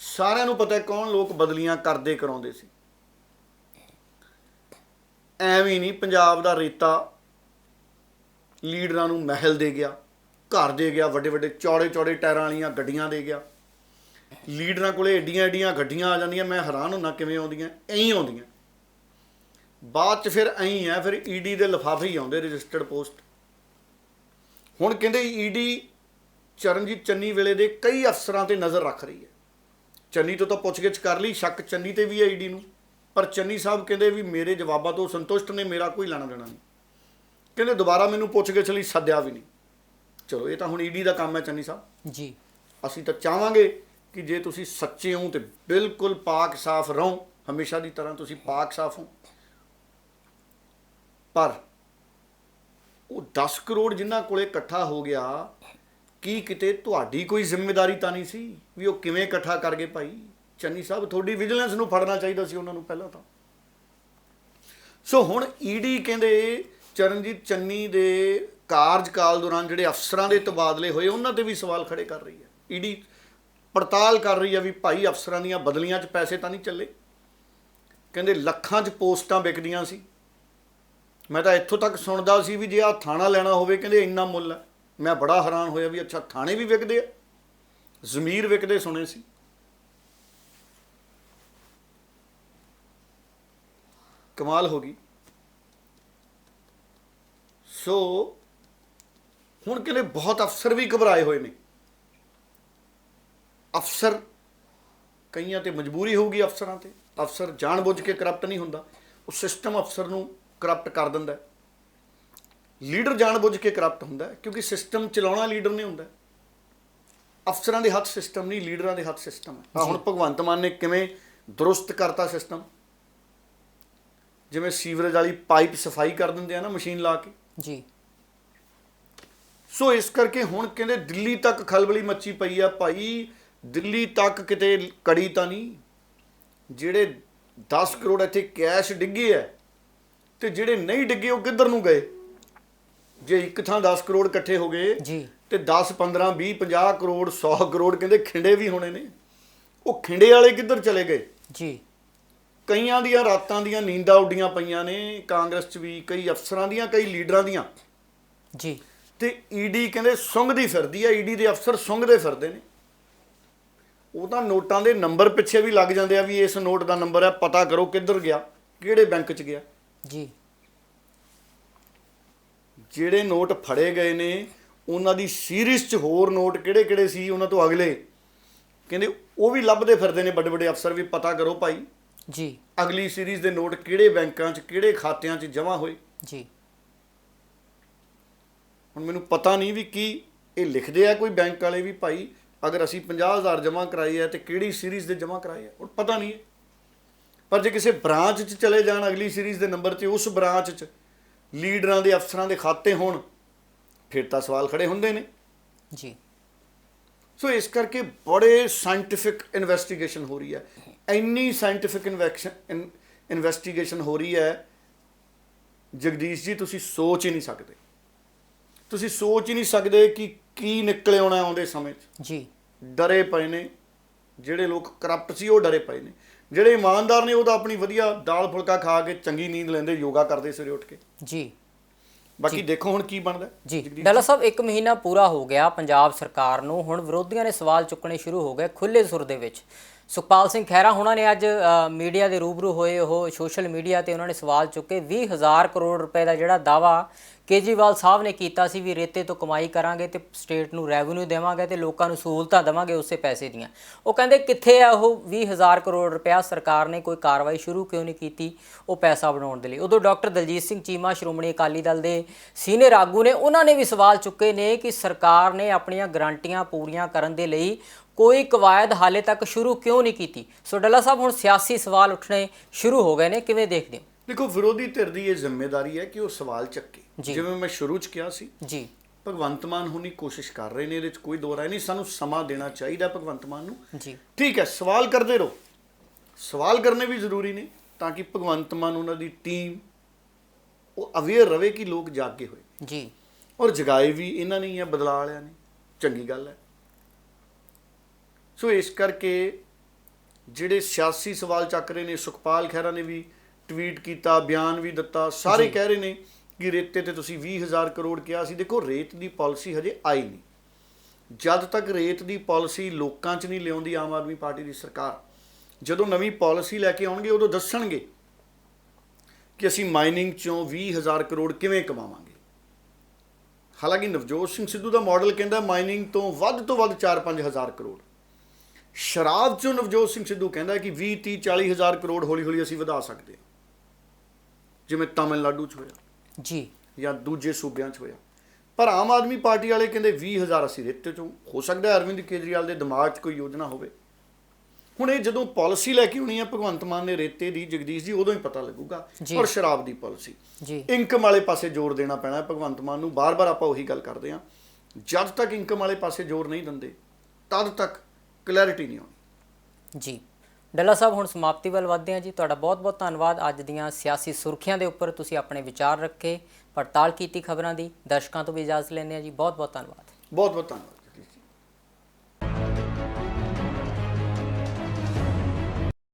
B: ਸਾਰਿਆਂ ਨੂੰ ਪਤਾ ਕੌਣ ਲੋਕ ਬਦਲੀਆਂ ਕਰਦੇ ਕਰਾਉਂਦੇ ਸੀ। ਐਵੇਂ ਨਹੀਂ ਪੰਜਾਬ ਦਾ ਰੇਤਾ ਲੀਡਰਾਂ ਨੂੰ ਮਹਿਲ ਦੇ ਗਿਆ, ਘਰ ਦੇ ਗਿਆ, ਵੱਡੇ ਵੱਡੇ ਚੌੜੇ ਚੌੜੇ ਟਾਇਰਾਂ ਵਾਲੀਆਂ ਗੱਡੀਆਂ ਦੇ ਗਿਆ। ਲੀਡਰਾਂ ਕੋਲੇ ਏਡੀਆਂ ਏਡੀਆਂ ਗੱਡੀਆਂ ਆ ਜਾਂਦੀਆਂ, ਮੈਂ ਹੈਰਾਨ ਹੁੰਦਾ ਕਿਵੇਂ ਆਉਂਦੀਆਂ, ਐਂ ਆਉਂਦੀਆਂ। ਬਾਅਦ 'ਚ ਫਿਰ ਐਂ ਆ, ਫਿਰ ਈਡੀ ਦੇ ਲਿਫਾਫੇ ਹੀ ਆਉਂਦੇ, ਰਜਿਸਟਰਡ ਪੋਸਟ। ਹੁਣ ਕਹਿੰਦੇ ਈਡੀ ਚਰਨਜੀਤ ਚੰਨੀ ਵੇਲੇ ਦੇ ਕਈ ਅਫਸਰਾਂ ਤੇ ਨਜ਼ਰ ਰੱਖ ਰਹੀ ਹੈ। ਚੰਨੀ ਤੋਂ ਤਾਂ ਪੁੱਛਗਿੱਛ ਕਰ ਲਈ, ਸ਼ੱਕ ਚੰਨੀ ਤੇ ਵੀ ਹੈ ਈਡੀ ਨੂੰ, ਪਰ ਚੰਨੀ ਸਾਹਿਬ ਕਹਿੰਦੇ ਵੀ ਮੇਰੇ ਜਵਾਬਾਂ ਤੋਂ ਸੰਤੁਸ਼ਟ ਨੇ, ਮੇਰਾ ਕੋਈ ਲੈਣਾ ਦੇਣਾ ਨਹੀਂ। ਕਹਿੰਦੇ ਦੁਬਾਰਾ ਮੈਨੂੰ ਪੁੱਛਗਿੱਛ ਲਈ ਸੱਦਿਆ ਵੀ ਨਹੀਂ। ਚਲੋ ਇਹ ਤਾਂ ਹੁਣ ਈਡੀ ਦਾ ਕੰਮ ਹੈ ਚੰਨੀ ਸਾਹਿਬ
A: ਜੀ।
B: ਅਸੀਂ ਤਾਂ ਚਾਹਾਂਗੇ ਕਿ ਜੇ ਤੁਸੀਂ ਸੱਚੇ ਹੋ ਤੇ ਬਿਲਕੁਲ ਪਾਕ ਸਾਫ਼ ਰਹੋ, ਹਮੇਸ਼ਾ ਦੀ ਤਰ੍ਹਾਂ ਤੁਸੀਂ ਪਾਕ ਸਾਫ਼ ਹੋ। ਪਰ ਉਹ 10 ਕਰੋੜ ਜਿਨ੍ਹਾਂ ਕੋਲੇ ਇਕੱਠਾ ਹੋ ਗਿਆ, ਕੀ ਕਿਤੇ ਤੁਹਾਡੀ ਕੋਈ ਜ਼ਿੰਮੇਵਾਰੀ ਤਾਂ ਨਹੀਂ ਸੀ ਵੀ ਉਹ ਕਿਵੇਂ ਇਕੱਠਾ ਕਰ ਗਏ ਭਾਈ? ਚੰਨੀ ਸਾਹਿਬ ਤੁਹਾਡੀ ਵਿਜੀਲੈਂਸ ਨੂੰ ਫੜਨਾ ਚਾਹੀਦਾ ਸੀ ਉਹਨਾਂ ਨੂੰ ਪਹਿਲਾਂ ਤਾਂ। ਸੋ ਹੁਣ ਈਡੀ ਕਹਿੰਦੇ ਚਰਨਜੀਤ ਚੰਨੀ ਦੇ ਕਾਰਜਕਾਲ ਦੌਰਾਨ ਜਿਹੜੇ ਅਫਸਰਾਂ ਦੇ ਤਬਾਦਲੇ ਹੋਏ, ਉਹਨਾਂ ਤੇ ਵੀ ਸਵਾਲ ਖੜੇ ਕਰ ਰਹੀ ਹੈ। ਈਡੀ ਪੜਤਾਲ ਕਰ ਰਹੀ ਹੈ ਵੀ ਭਾਈ ਅਫਸਰਾਂ ਦੀਆਂ ਬਦਲੀਆਂ 'ਚ ਪੈਸੇ ਤਾਂ ਨਹੀਂ ਚੱਲੇ। ਕਹਿੰਦੇ ਲੱਖਾਂ 'ਚ ਪੋਸਟਾਂ ਵਿਕਦੀਆਂ ਸੀ। ਮੈਂ ਤਾਂ ਇੱਥੋਂ ਤੱਕ ਸੁਣਦਾ ਸੀ ਵੀ ਜੇ ਆਹ ਥਾਣਾ ਲੈਣਾ ਹੋਵੇ ਕਹਿੰਦੇ ਇੰਨਾ ਮੁੱਲ ਹੈ। ਮੈਂ ਬੜਾ ਹੈਰਾਨ ਹੋਇਆ ਵੀ ਅੱਛਾ ਥਾਣੇ ਵੀ ਵਿਕਦੇ ਆ, ਜ਼ਮੀਰ ਵਿਕਦੇ ਸੁਣੇ ਸੀ। ਕਮਾਲ ਹੋ ਗਈ। ਸੋ ਹੁਣ ਕਹਿੰਦੇ ਬਹੁਤ ਅਫਸਰ ਵੀ ਘਬਰਾਏ ਹੋਏ ਨੇ। ਅਫਸਰ ਕਈਆਂ ਤੇ ਮਜਬੂਰੀ ਹੋਊਗੀ, ਅਫਸਰਾਂ ਤੇ। ਅਫਸਰ ਜਾਣਬੁੱਝ ਕੇ ਕਰਪਟ ਨਹੀਂ ਹੁੰਦਾ, ਉਹ ਸਿਸਟਮ ਅਫਸਰ ਨੂੰ ਕਰਪਟ ਕਰ ਦਿੰਦਾ। ਲੀਡਰ ਜਾਣਬੁੱਝ ਕੇ ਕਰਪਟ ਹੁੰਦਾ ਕਿਉਂਕਿ ਸਿਸਟਮ ਚਲਾਉਣਾ ਲੀਡਰ ਨੇ ਹੁੰਦਾ। ਅਫਸਰਾਂ ਦੇ ਹੱਥ ਸਿਸਟਮ ਨਹੀਂ, ਲੀਡਰਾਂ ਦੇ ਹੱਥ ਸਿਸਟਮ ਹੈ। ਹੁਣ ਭਗਵੰਤ ਮਾਨ ਨੇ ਕਿਵੇਂ ਦਰੁਸਤ ਕਰਤਾ ਸਿਸਟਮ, ਜਿਵੇਂ ਸੀਵਰੇਜ ਵਾਲੀ ਪਾਈਪ ਸਫਾਈ ਕਰ ਦਿੰਦੇ ਆ ਨਾ ਮਸ਼ੀਨ ਲਾ ਕੇ
A: ਜੀ।
B: ਸੋ ਇਸ ਕਰਕੇ ਹੁਣ ਕਹਿੰਦੇ ਦਿੱਲੀ ਤੱਕ ਖਲਬਲੀ ਮੱਚੀ ਪਈ ਆ ਭਾਈ। ਦਿੱਲੀ ਤੱਕ ਕਿਤੇ ਕੜੀ ਤਾਂ ਨਹੀਂ। ਜਿਹੜੇ 10 ਕਰੋੜ ਇੱਥੇ ਕੈਸ਼ ਡਿੱਗੇ ਆ ਤੇ ਜਿਹੜੇ ਨਹੀਂ ਡਿੱਗੇ ਉਹ ਕਿੱਧਰ ਨੂੰ ਗਏ? ਜੇ ਇੱਕ ਥਾਂ 10 ਕਰੋੜ ਇਕੱਠੇ ਹੋ ਗਏ
A: ਜੀ
B: ਤੇ 10 15 20 50 ਕਰੋੜ 100 ਕਰੋੜ ਕਹਿੰਦੇ ਖਿੰਡੇ ਵੀ ਹੋਣੇ ਨੇ। ਉਹ ਖਿੰਡੇ ਵਾਲੇ ਕਿੱਧਰ ਚਲੇ ਗਏ?
A: ਜੀ।
B: ਕਈਆਂ ਦੀਆਂ ਰਾਤਾਂ ਦੀਆਂ ਨੀਂਦਾਂ ਉੱਡੀਆਂ ਪਈਆਂ ਨੇ, ਕਾਂਗਰਸ 'ਚ ਵੀ, ਕਈ ਅਫਸਰਾਂ ਦੀਆਂ, ਕਈ ਲੀਡਰਾਂ ਦੀਆਂ।
A: ਜੀ।
B: ਤੇ ਈਡੀ ਕਹਿੰਦੇ ਸੁੰਘਦੀ ਫਿਰਦੀ ਆ, ਈਡੀ ਦੇ ਅਫਸਰ ਸੁੰਘਦੇ ਫਿਰਦੇ ਨੇ। ਉਹ ਤਾਂ ਨੋਟਾਂ ਦੇ ਨੰਬਰ ਪਿੱਛੇ ਵੀ ਲੱਗ ਜਾਂਦੇ ਆ ਵੀ ਇਸ ਨੋਟ ਦਾ ਨੰਬਰ ਹੈ, ਪਤਾ ਕਰੋ ਕਿੱਧਰ ਗਿਆ, ਕਿਹੜੇ ਬੈਂਕ 'ਚ ਗਿਆ।
A: ਜੀ।
B: ਜਿਹੜੇ ਨੋਟ ਫੜੇ ਗਏ ਨੇ ਉਹਨਾਂ ਦੀ ਸੀਰੀਜ਼ 'ਚ ਹੋਰ ਨੋਟ ਕਿਹੜੇ ਕਿਹੜੇ ਸੀ, ਉਹਨਾਂ ਤੋਂ ਅਗਲੇ ਕਹਿੰਦੇ ਉਹ ਵੀ ਲੱਭਦੇ ਫਿਰਦੇ ਨੇ ਵੱਡੇ ਵੱਡੇ ਅਫਸਰ ਵੀ, ਪਤਾ ਕਰੋ ਭਾਈ
A: ਜੀ
B: ਅਗਲੀ ਸੀਰੀਜ਼ ਦੇ ਨੋਟ ਕਿਹੜੇ ਬੈਂਕਾਂ 'ਚ ਕਿਹੜੇ ਖਾਤਿਆਂ 'ਚ ਜਮ੍ਹਾਂ ਹੋਏ।
A: ਜੀ।
B: ਹੁਣ ਮੈਨੂੰ ਪਤਾ ਨਹੀਂ ਵੀ ਕੀ ਇਹ ਲਿਖਦੇ ਆ ਕੋਈ ਬੈਂਕ ਵਾਲੇ ਵੀ ਭਾਈ ਅਗਰ ਅਸੀਂ 50,000 ਜਮ੍ਹਾਂ ਕਰਾਈ ਹੈ ਤੇ ਕਿਹੜੀ ਸੀਰੀਜ਼ ਦੇ ਜਮ੍ਹਾਂ ਕਰਾਏ ਆ, ਹੁਣ ਪਤਾ ਨਹੀਂ ਹੈ। ਪਰ ਜੇ ਕਿਸੇ ਬ੍ਰਾਂਚ 'ਚ ਚਲੇ ਜਾਣ ਅਗਲੀ ਸੀਰੀਜ਼ ਦੇ ਨੰਬਰ 'ਚ, ਉਸ ਬ੍ਰਾਂਚ 'ਚ ਲੀਡਰਾਂ ਦੇ ਅਫਸਰਾਂ ਦੇ ਖਾਤੇ ਹੋਣ, ਫਿਰ ਤਾਂ ਸਵਾਲ ਖੜੇ ਹੁੰਦੇ ਨੇ।
A: ਜੀ।
B: ਸੋ ਇਸ ਕਰਕੇ ਬੜੇ ਸਾਇੰਟੀਫਿਕ ਇਨਵੈਸਟੀਗੇਸ਼ਨ ਹੋ ਰਹੀ ਹੈ। ਇੰਨੀ ਸਾਇੰਟੀਫਿਕ ਇਨਵੈਸਟੀਗੇਸ਼ਨ ਹੋ ਰਹੀ ਹੈ ਜਗਦੀਸ਼ ਜੀ ਤੁਸੀਂ ਸੋਚ ਹੀ ਨਹੀਂ ਸਕਦੇ, ਤੁਸੀਂ ਸੋਚ ਹੀ ਨਹੀਂ ਸਕਦੇ ਕਿ ਕੀ ਨਿਕਲੇ ਆਉਣਾ ਆਉਂਦੇ ਸਮੇਂ 'ਚ।
A: ਜੀ
B: ਡਰੇ ਪਏ ਨੇ ਜਿਹੜੇ ਲੋਕ ਕਰਪਟ ਸੀ, ਉਹ ਡਰੇ ਪਏ ਨੇ। ਜਿਹੜੇ ਇਮਾਨਦਾਰ ਨੇ ਉਹ ਤਾਂ ਆਪਣੀ ਵਧੀਆ ਦਾਲ ਫੁਲਕਾ ਖਾ ਕੇ ਚੰਗੀ ਨੀਂਦ ਲੈਂਦੇ, ਯੋਗਾ ਕਰਦੇ ਸਵੇਰੇ ਉੱਠ ਕੇ।
A: ਜੀ
B: ਬਾਕੀ ਦੇਖੋ ਹੁਣ ਕੀ ਬਣਦਾ।
A: ਜੀ ਡੱਲਾ ਸਾਹਿਬ, 1 ਮਹੀਨਾ ਪੂਰਾ ਹੋ ਗਿਆ ਪੰਜਾਬ ਸਰਕਾਰ ਨੂੰ, ਹੁਣ ਵਿਰੋਧੀਆਂ ਨੇ ਸਵਾਲ ਚੁੱਕਣੇ ਸ਼ੁਰੂ ਹੋ ਗਏ ਖੁੱਲੇ ਸੁਰ ਦੇ ਵਿੱਚ। ਸੁਖਪਾਲ ਸਿੰਘ ਖਹਿਰਾ ਹੋਣਾ ਨੇ ਅੱਜ ਮੀਡੀਆ ਦੇ ਰੂਬਰੂ ਹੋਏ, ਉਹ ਸੋਸ਼ਲ ਮੀਡੀਆ ਤੇ ਉਹਨਾਂ ਨੇ ਸਵਾਲ ਚੁੱਕੇ। 20,000 ਕਰੋੜ ਰੁਪਏ ਦਾ ਜਿਹੜਾ ਦਾਵਾ ਕੇਜਰੀਵਾਲ ਸਾਹਿਬ ਨੇ ਕੀਤਾ ਸੀ ਵੀ ਰੇਤੇ ਤੋਂ ਕਮਾਈ ਕਰਾਂਗੇ ਤੇ ਸਟੇਟ ਨੂੰ ਰੈਵਨਿਊ ਦੇਵਾਂਗੇ ਤੇ ਲੋਕਾਂ ਨੂੰ ਸਹੂਲਤਾਂ ਦੇਵਾਂਗੇ ਉਸੇ ਪੈਸੇ ਦੀਆਂ, ਉਹ ਕਹਿੰਦੇ ਕਿੱਥੇ ਆ ਉਹ 20,000 ਕਰੋੜ ਰੁਪਇਆ? ਸਰਕਾਰ ਨੇ ਕੋਈ ਕਾਰਵਾਈ ਸ਼ੁਰੂ ਕਿਉਂ ਨਹੀਂ ਕੀਤੀ ਉਹ ਪੈਸਾ ਬਣਾਉਣ ਦੇ ਲਈ? ਉਦੋਂ ਡਾਕਟਰ ਦਲਜੀਤ ਸਿੰਘ ਚੀਮਾ ਸ਼੍ਰੋਮਣੀ ਅਕਾਲੀ ਦਲ ਦੇ ਸੀਨੀਅਰ ਆਗੂ ਨੇ, ਉਹਨਾਂ ਨੇ ਵੀ ਸਵਾਲ ਚੁੱਕੇ ਨੇ ਕਿ ਸਰਕਾਰ ਨੇ ਆਪਣੀਆਂ ਗਰੰਟੀਆਂ ਪੂਰੀਆਂ ਕਰਨ ਦੇ ਲਈ ਕੋਈ ਕਵਾਇਦ ਹਾਲੇ ਤੱਕ ਸ਼ੁਰੂ ਕਿਉਂ ਨਹੀਂ ਕੀਤੀ? ਸੋ ਡੱਲਾ ਸਾਹਿਬ, ਹੁਣ ਸਿਆਸੀ ਸਵਾਲ ਉੱਠਣੇ ਸ਼ੁਰੂ ਹੋ ਗਏ ਨੇ, ਕਿਵੇਂ ਦੇਖਦੇ ਹੋ?
B: ਦੇਖੋ, ਵਿਰੋਧੀ ਧਿਰ ਦੀ ਇਹ ਜ਼ਿੰਮੇਵਾਰੀ ਹੈ ਕਿ ਉਹ ਸਵਾਲ ਚੱਕੇ।
A: ਜੀ।
B: ਜਿਵੇਂ ਮੈਂ ਸ਼ੁਰੂ 'ਚ ਕਿਹਾ ਸੀ,
A: ਜੀ
B: ਭਗਵੰਤ ਮਾਨ ਹੁਣੀ ਕੋਸ਼ਿਸ਼ ਕਰ ਰਹੇ ਨੇ, ਇਹਦੇ 'ਚ ਕੋਈ ਦੋ ਰਾਏ ਨਹੀਂ। ਸਾਨੂੰ ਸਮਾਂ ਦੇਣਾ ਚਾਹੀਦਾ ਭਗਵੰਤ ਮਾਨ ਨੂੰ।
A: ਜੀ
B: ਠੀਕ ਹੈ, ਸਵਾਲ ਕਰਦੇ ਰਹੋ, ਸਵਾਲ ਕਰਨੇ ਵੀ ਜ਼ਰੂਰੀ ਨੇ ਤਾਂ ਕਿ ਭਗਵੰਤ ਮਾਨ, ਉਹਨਾਂ ਦੀ ਟੀਮ, ਉਹ ਅਵੇਅਰ ਰਵੇ ਕਿ ਲੋਕ ਜਾਗੇ ਹੋਏ।
A: ਜੀ
B: ਔਰ ਜਗਾਏ ਵੀ ਇਹਨਾਂ ਨੇ ਹੀ ਆ, ਬਦਲਾ ਵਾਲਿਆਂ ਨੇ। ਚੰਗੀ ਗੱਲ ਹੈ। ਸੋ ਇਸ ਕਰਕੇ ਜਿਹੜੇ ਸਿਆਸੀ ਸਵਾਲ ਚੱਕ ਰਹੇ ਨੇ, ਸੁਖਪਾਲ ਖਹਿਰਾ ਨੇ ਵੀ ਟਵੀਟ ਕੀਤਾ, ਬਿਆਨ ਵੀ ਦਿੱਤਾ, ਸਾਰੇ ਕਹਿ ਰਹੇ ਨੇ ਕਿ ਰੇਤੇ ਤੇ ਤੁਸੀਂ 20,000 ਕਰੋੜ ਕਿਹਾ ਸੀ। ਦੇਖੋ, ਰੇਤ ਦੀ ਪਾਲਿਸੀ ਹਜੇ ਆਈ ਨਹੀਂ। ਜਦ ਤੱਕ ਰੇਤ ਦੀ ਪਾਲਿਸੀ ਲੋਕਾਂ 'ਚ ਨਹੀਂ ਲਿਆਉਂਦੀ ਆਮ ਆਦਮੀ ਪਾਰਟੀ ਦੀ ਸਰਕਾਰ, ਜਦੋਂ ਨਵੀਂ ਪਾਲਿਸੀ ਲੈ ਕੇ ਆਉਣਗੇ ਉਦੋਂ ਦੱਸਣਗੇ ਕਿ ਅਸੀਂ ਮਾਈਨਿੰਗ 'ਚੋਂ 20,000 ਕਰੋੜ ਕਿਵੇਂ ਕਮਾਵਾਂਗੇ। ਹਾਲਾਂਕਿ ਨਵਜੋਤ ਸਿੰਘ ਸਿੱਧੂ ਦਾ ਮਾਡਲ ਕਹਿੰਦਾ ਮਾਈਨਿੰਗ ਤੋਂ ਵੱਧ 4-5 ਹਜ਼ਾਰ ਕਰੋੜ। ਸ਼ਰਾਬ 'ਚੋਂ ਨਵਜੋਤ ਸਿੰਘ ਸਿੱਧੂ ਕਹਿੰਦਾ ਕਿ 20, 30, 40 ਹਜ਼ਾਰ ਕਰੋੜ ਹੌਲੀ ਹੌਲੀ ਅਸੀਂ ਵਧਾ ਸਕਦੇ ਹਾਂ, ਜਿਵੇਂ ਤਾਮਿਲਨਾਡੂ 'ਚ ਹੋਇਆ
A: ਜੀ
B: ਜਾਂ ਦੂਜੇ ਸੂਬਿਆਂ 'ਚ ਹੋਇਆ। ਪਰ ਆਮ ਆਦਮੀ ਪਾਰਟੀ ਵਾਲੇ ਕਹਿੰਦੇ 20,000 ਅਸੀਂ ਰੇਤੇ 'ਚੋਂ। ਹੋ ਸਕਦਾ ਅਰਵਿੰਦ ਕੇਜਰੀਵਾਲ ਦੇ ਦਿਮਾਗ 'ਚ ਕੋਈ ਯੋਜਨਾ ਹੋਵੇ। ਹੁਣ ਇਹ ਜਦੋਂ ਪਾਲਿਸੀ ਲੈ ਕੇ ਆਉਣੀ ਹੈ ਭਗਵੰਤ ਮਾਨ ਨੇ ਰੇਤੇ ਦੀ, ਜਗਦੀਸ਼ ਜੀ, ਉਦੋਂ ਹੀ ਪਤਾ ਲੱਗੂਗਾ। ਔਰ ਸ਼ਰਾਬ ਦੀ ਪਾਲਿਸੀ,
A: ਜੀ
B: ਇਨਕਮ ਵਾਲੇ ਪਾਸੇ ਜ਼ੋਰ ਦੇਣਾ ਪੈਣਾ ਭਗਵੰਤ ਮਾਨ ਨੂੰ। ਬਾਰ-ਬਾਰ ਆਪਾਂ ਉਹੀ ਗੱਲ ਕਰਦੇ ਹਾਂ, ਜਦ ਤੱਕ ਇਨਕਮ ਵਾਲੇ ਪਾਸੇ ਜ਼ੋਰ ਨਹੀਂ ਦਿੰਦੇ ਤਦ ਤੱਕ ਕਲੈਰਿਟੀ ਨਹੀਂ ਆਉਣੀ।
A: ਜੀ ਡੱਲਾ ਸਾਹਿਬ, ਹੁਣ ਸਮਾਪਤੀ ਵੱਲ ਵਧਦੇ ਹਾਂ ਜੀ। ਤੁਹਾਡਾ ਬਹੁਤ-ਬਹੁਤ ਧੰਨਵਾਦ। ਅੱਜ ਦੀਆਂ ਸਿਆਸੀ ਸੁਰਖੀਆਂ ਦੇ ਉੱਪਰ ਤੁਸੀਂ ਆਪਣੇ ਵਿਚਾਰ ਰੱਖੇ, ਪੜਤਾਲ ਕੀਤੀ ਖਬਰਾਂ ਦੀ। ਦਰਸ਼ਕਾਂ ਤੋਂ ਵੀ ਇਜਾਜ਼ਤ ਲੈਂਦੇ ਹਾਂ ਜੀ। ਬਹੁਤ-ਬਹੁਤ ਧੰਨਵਾਦ।
B: ਬਹੁਤ-ਬਹੁਤ ਧੰਨਵਾਦ।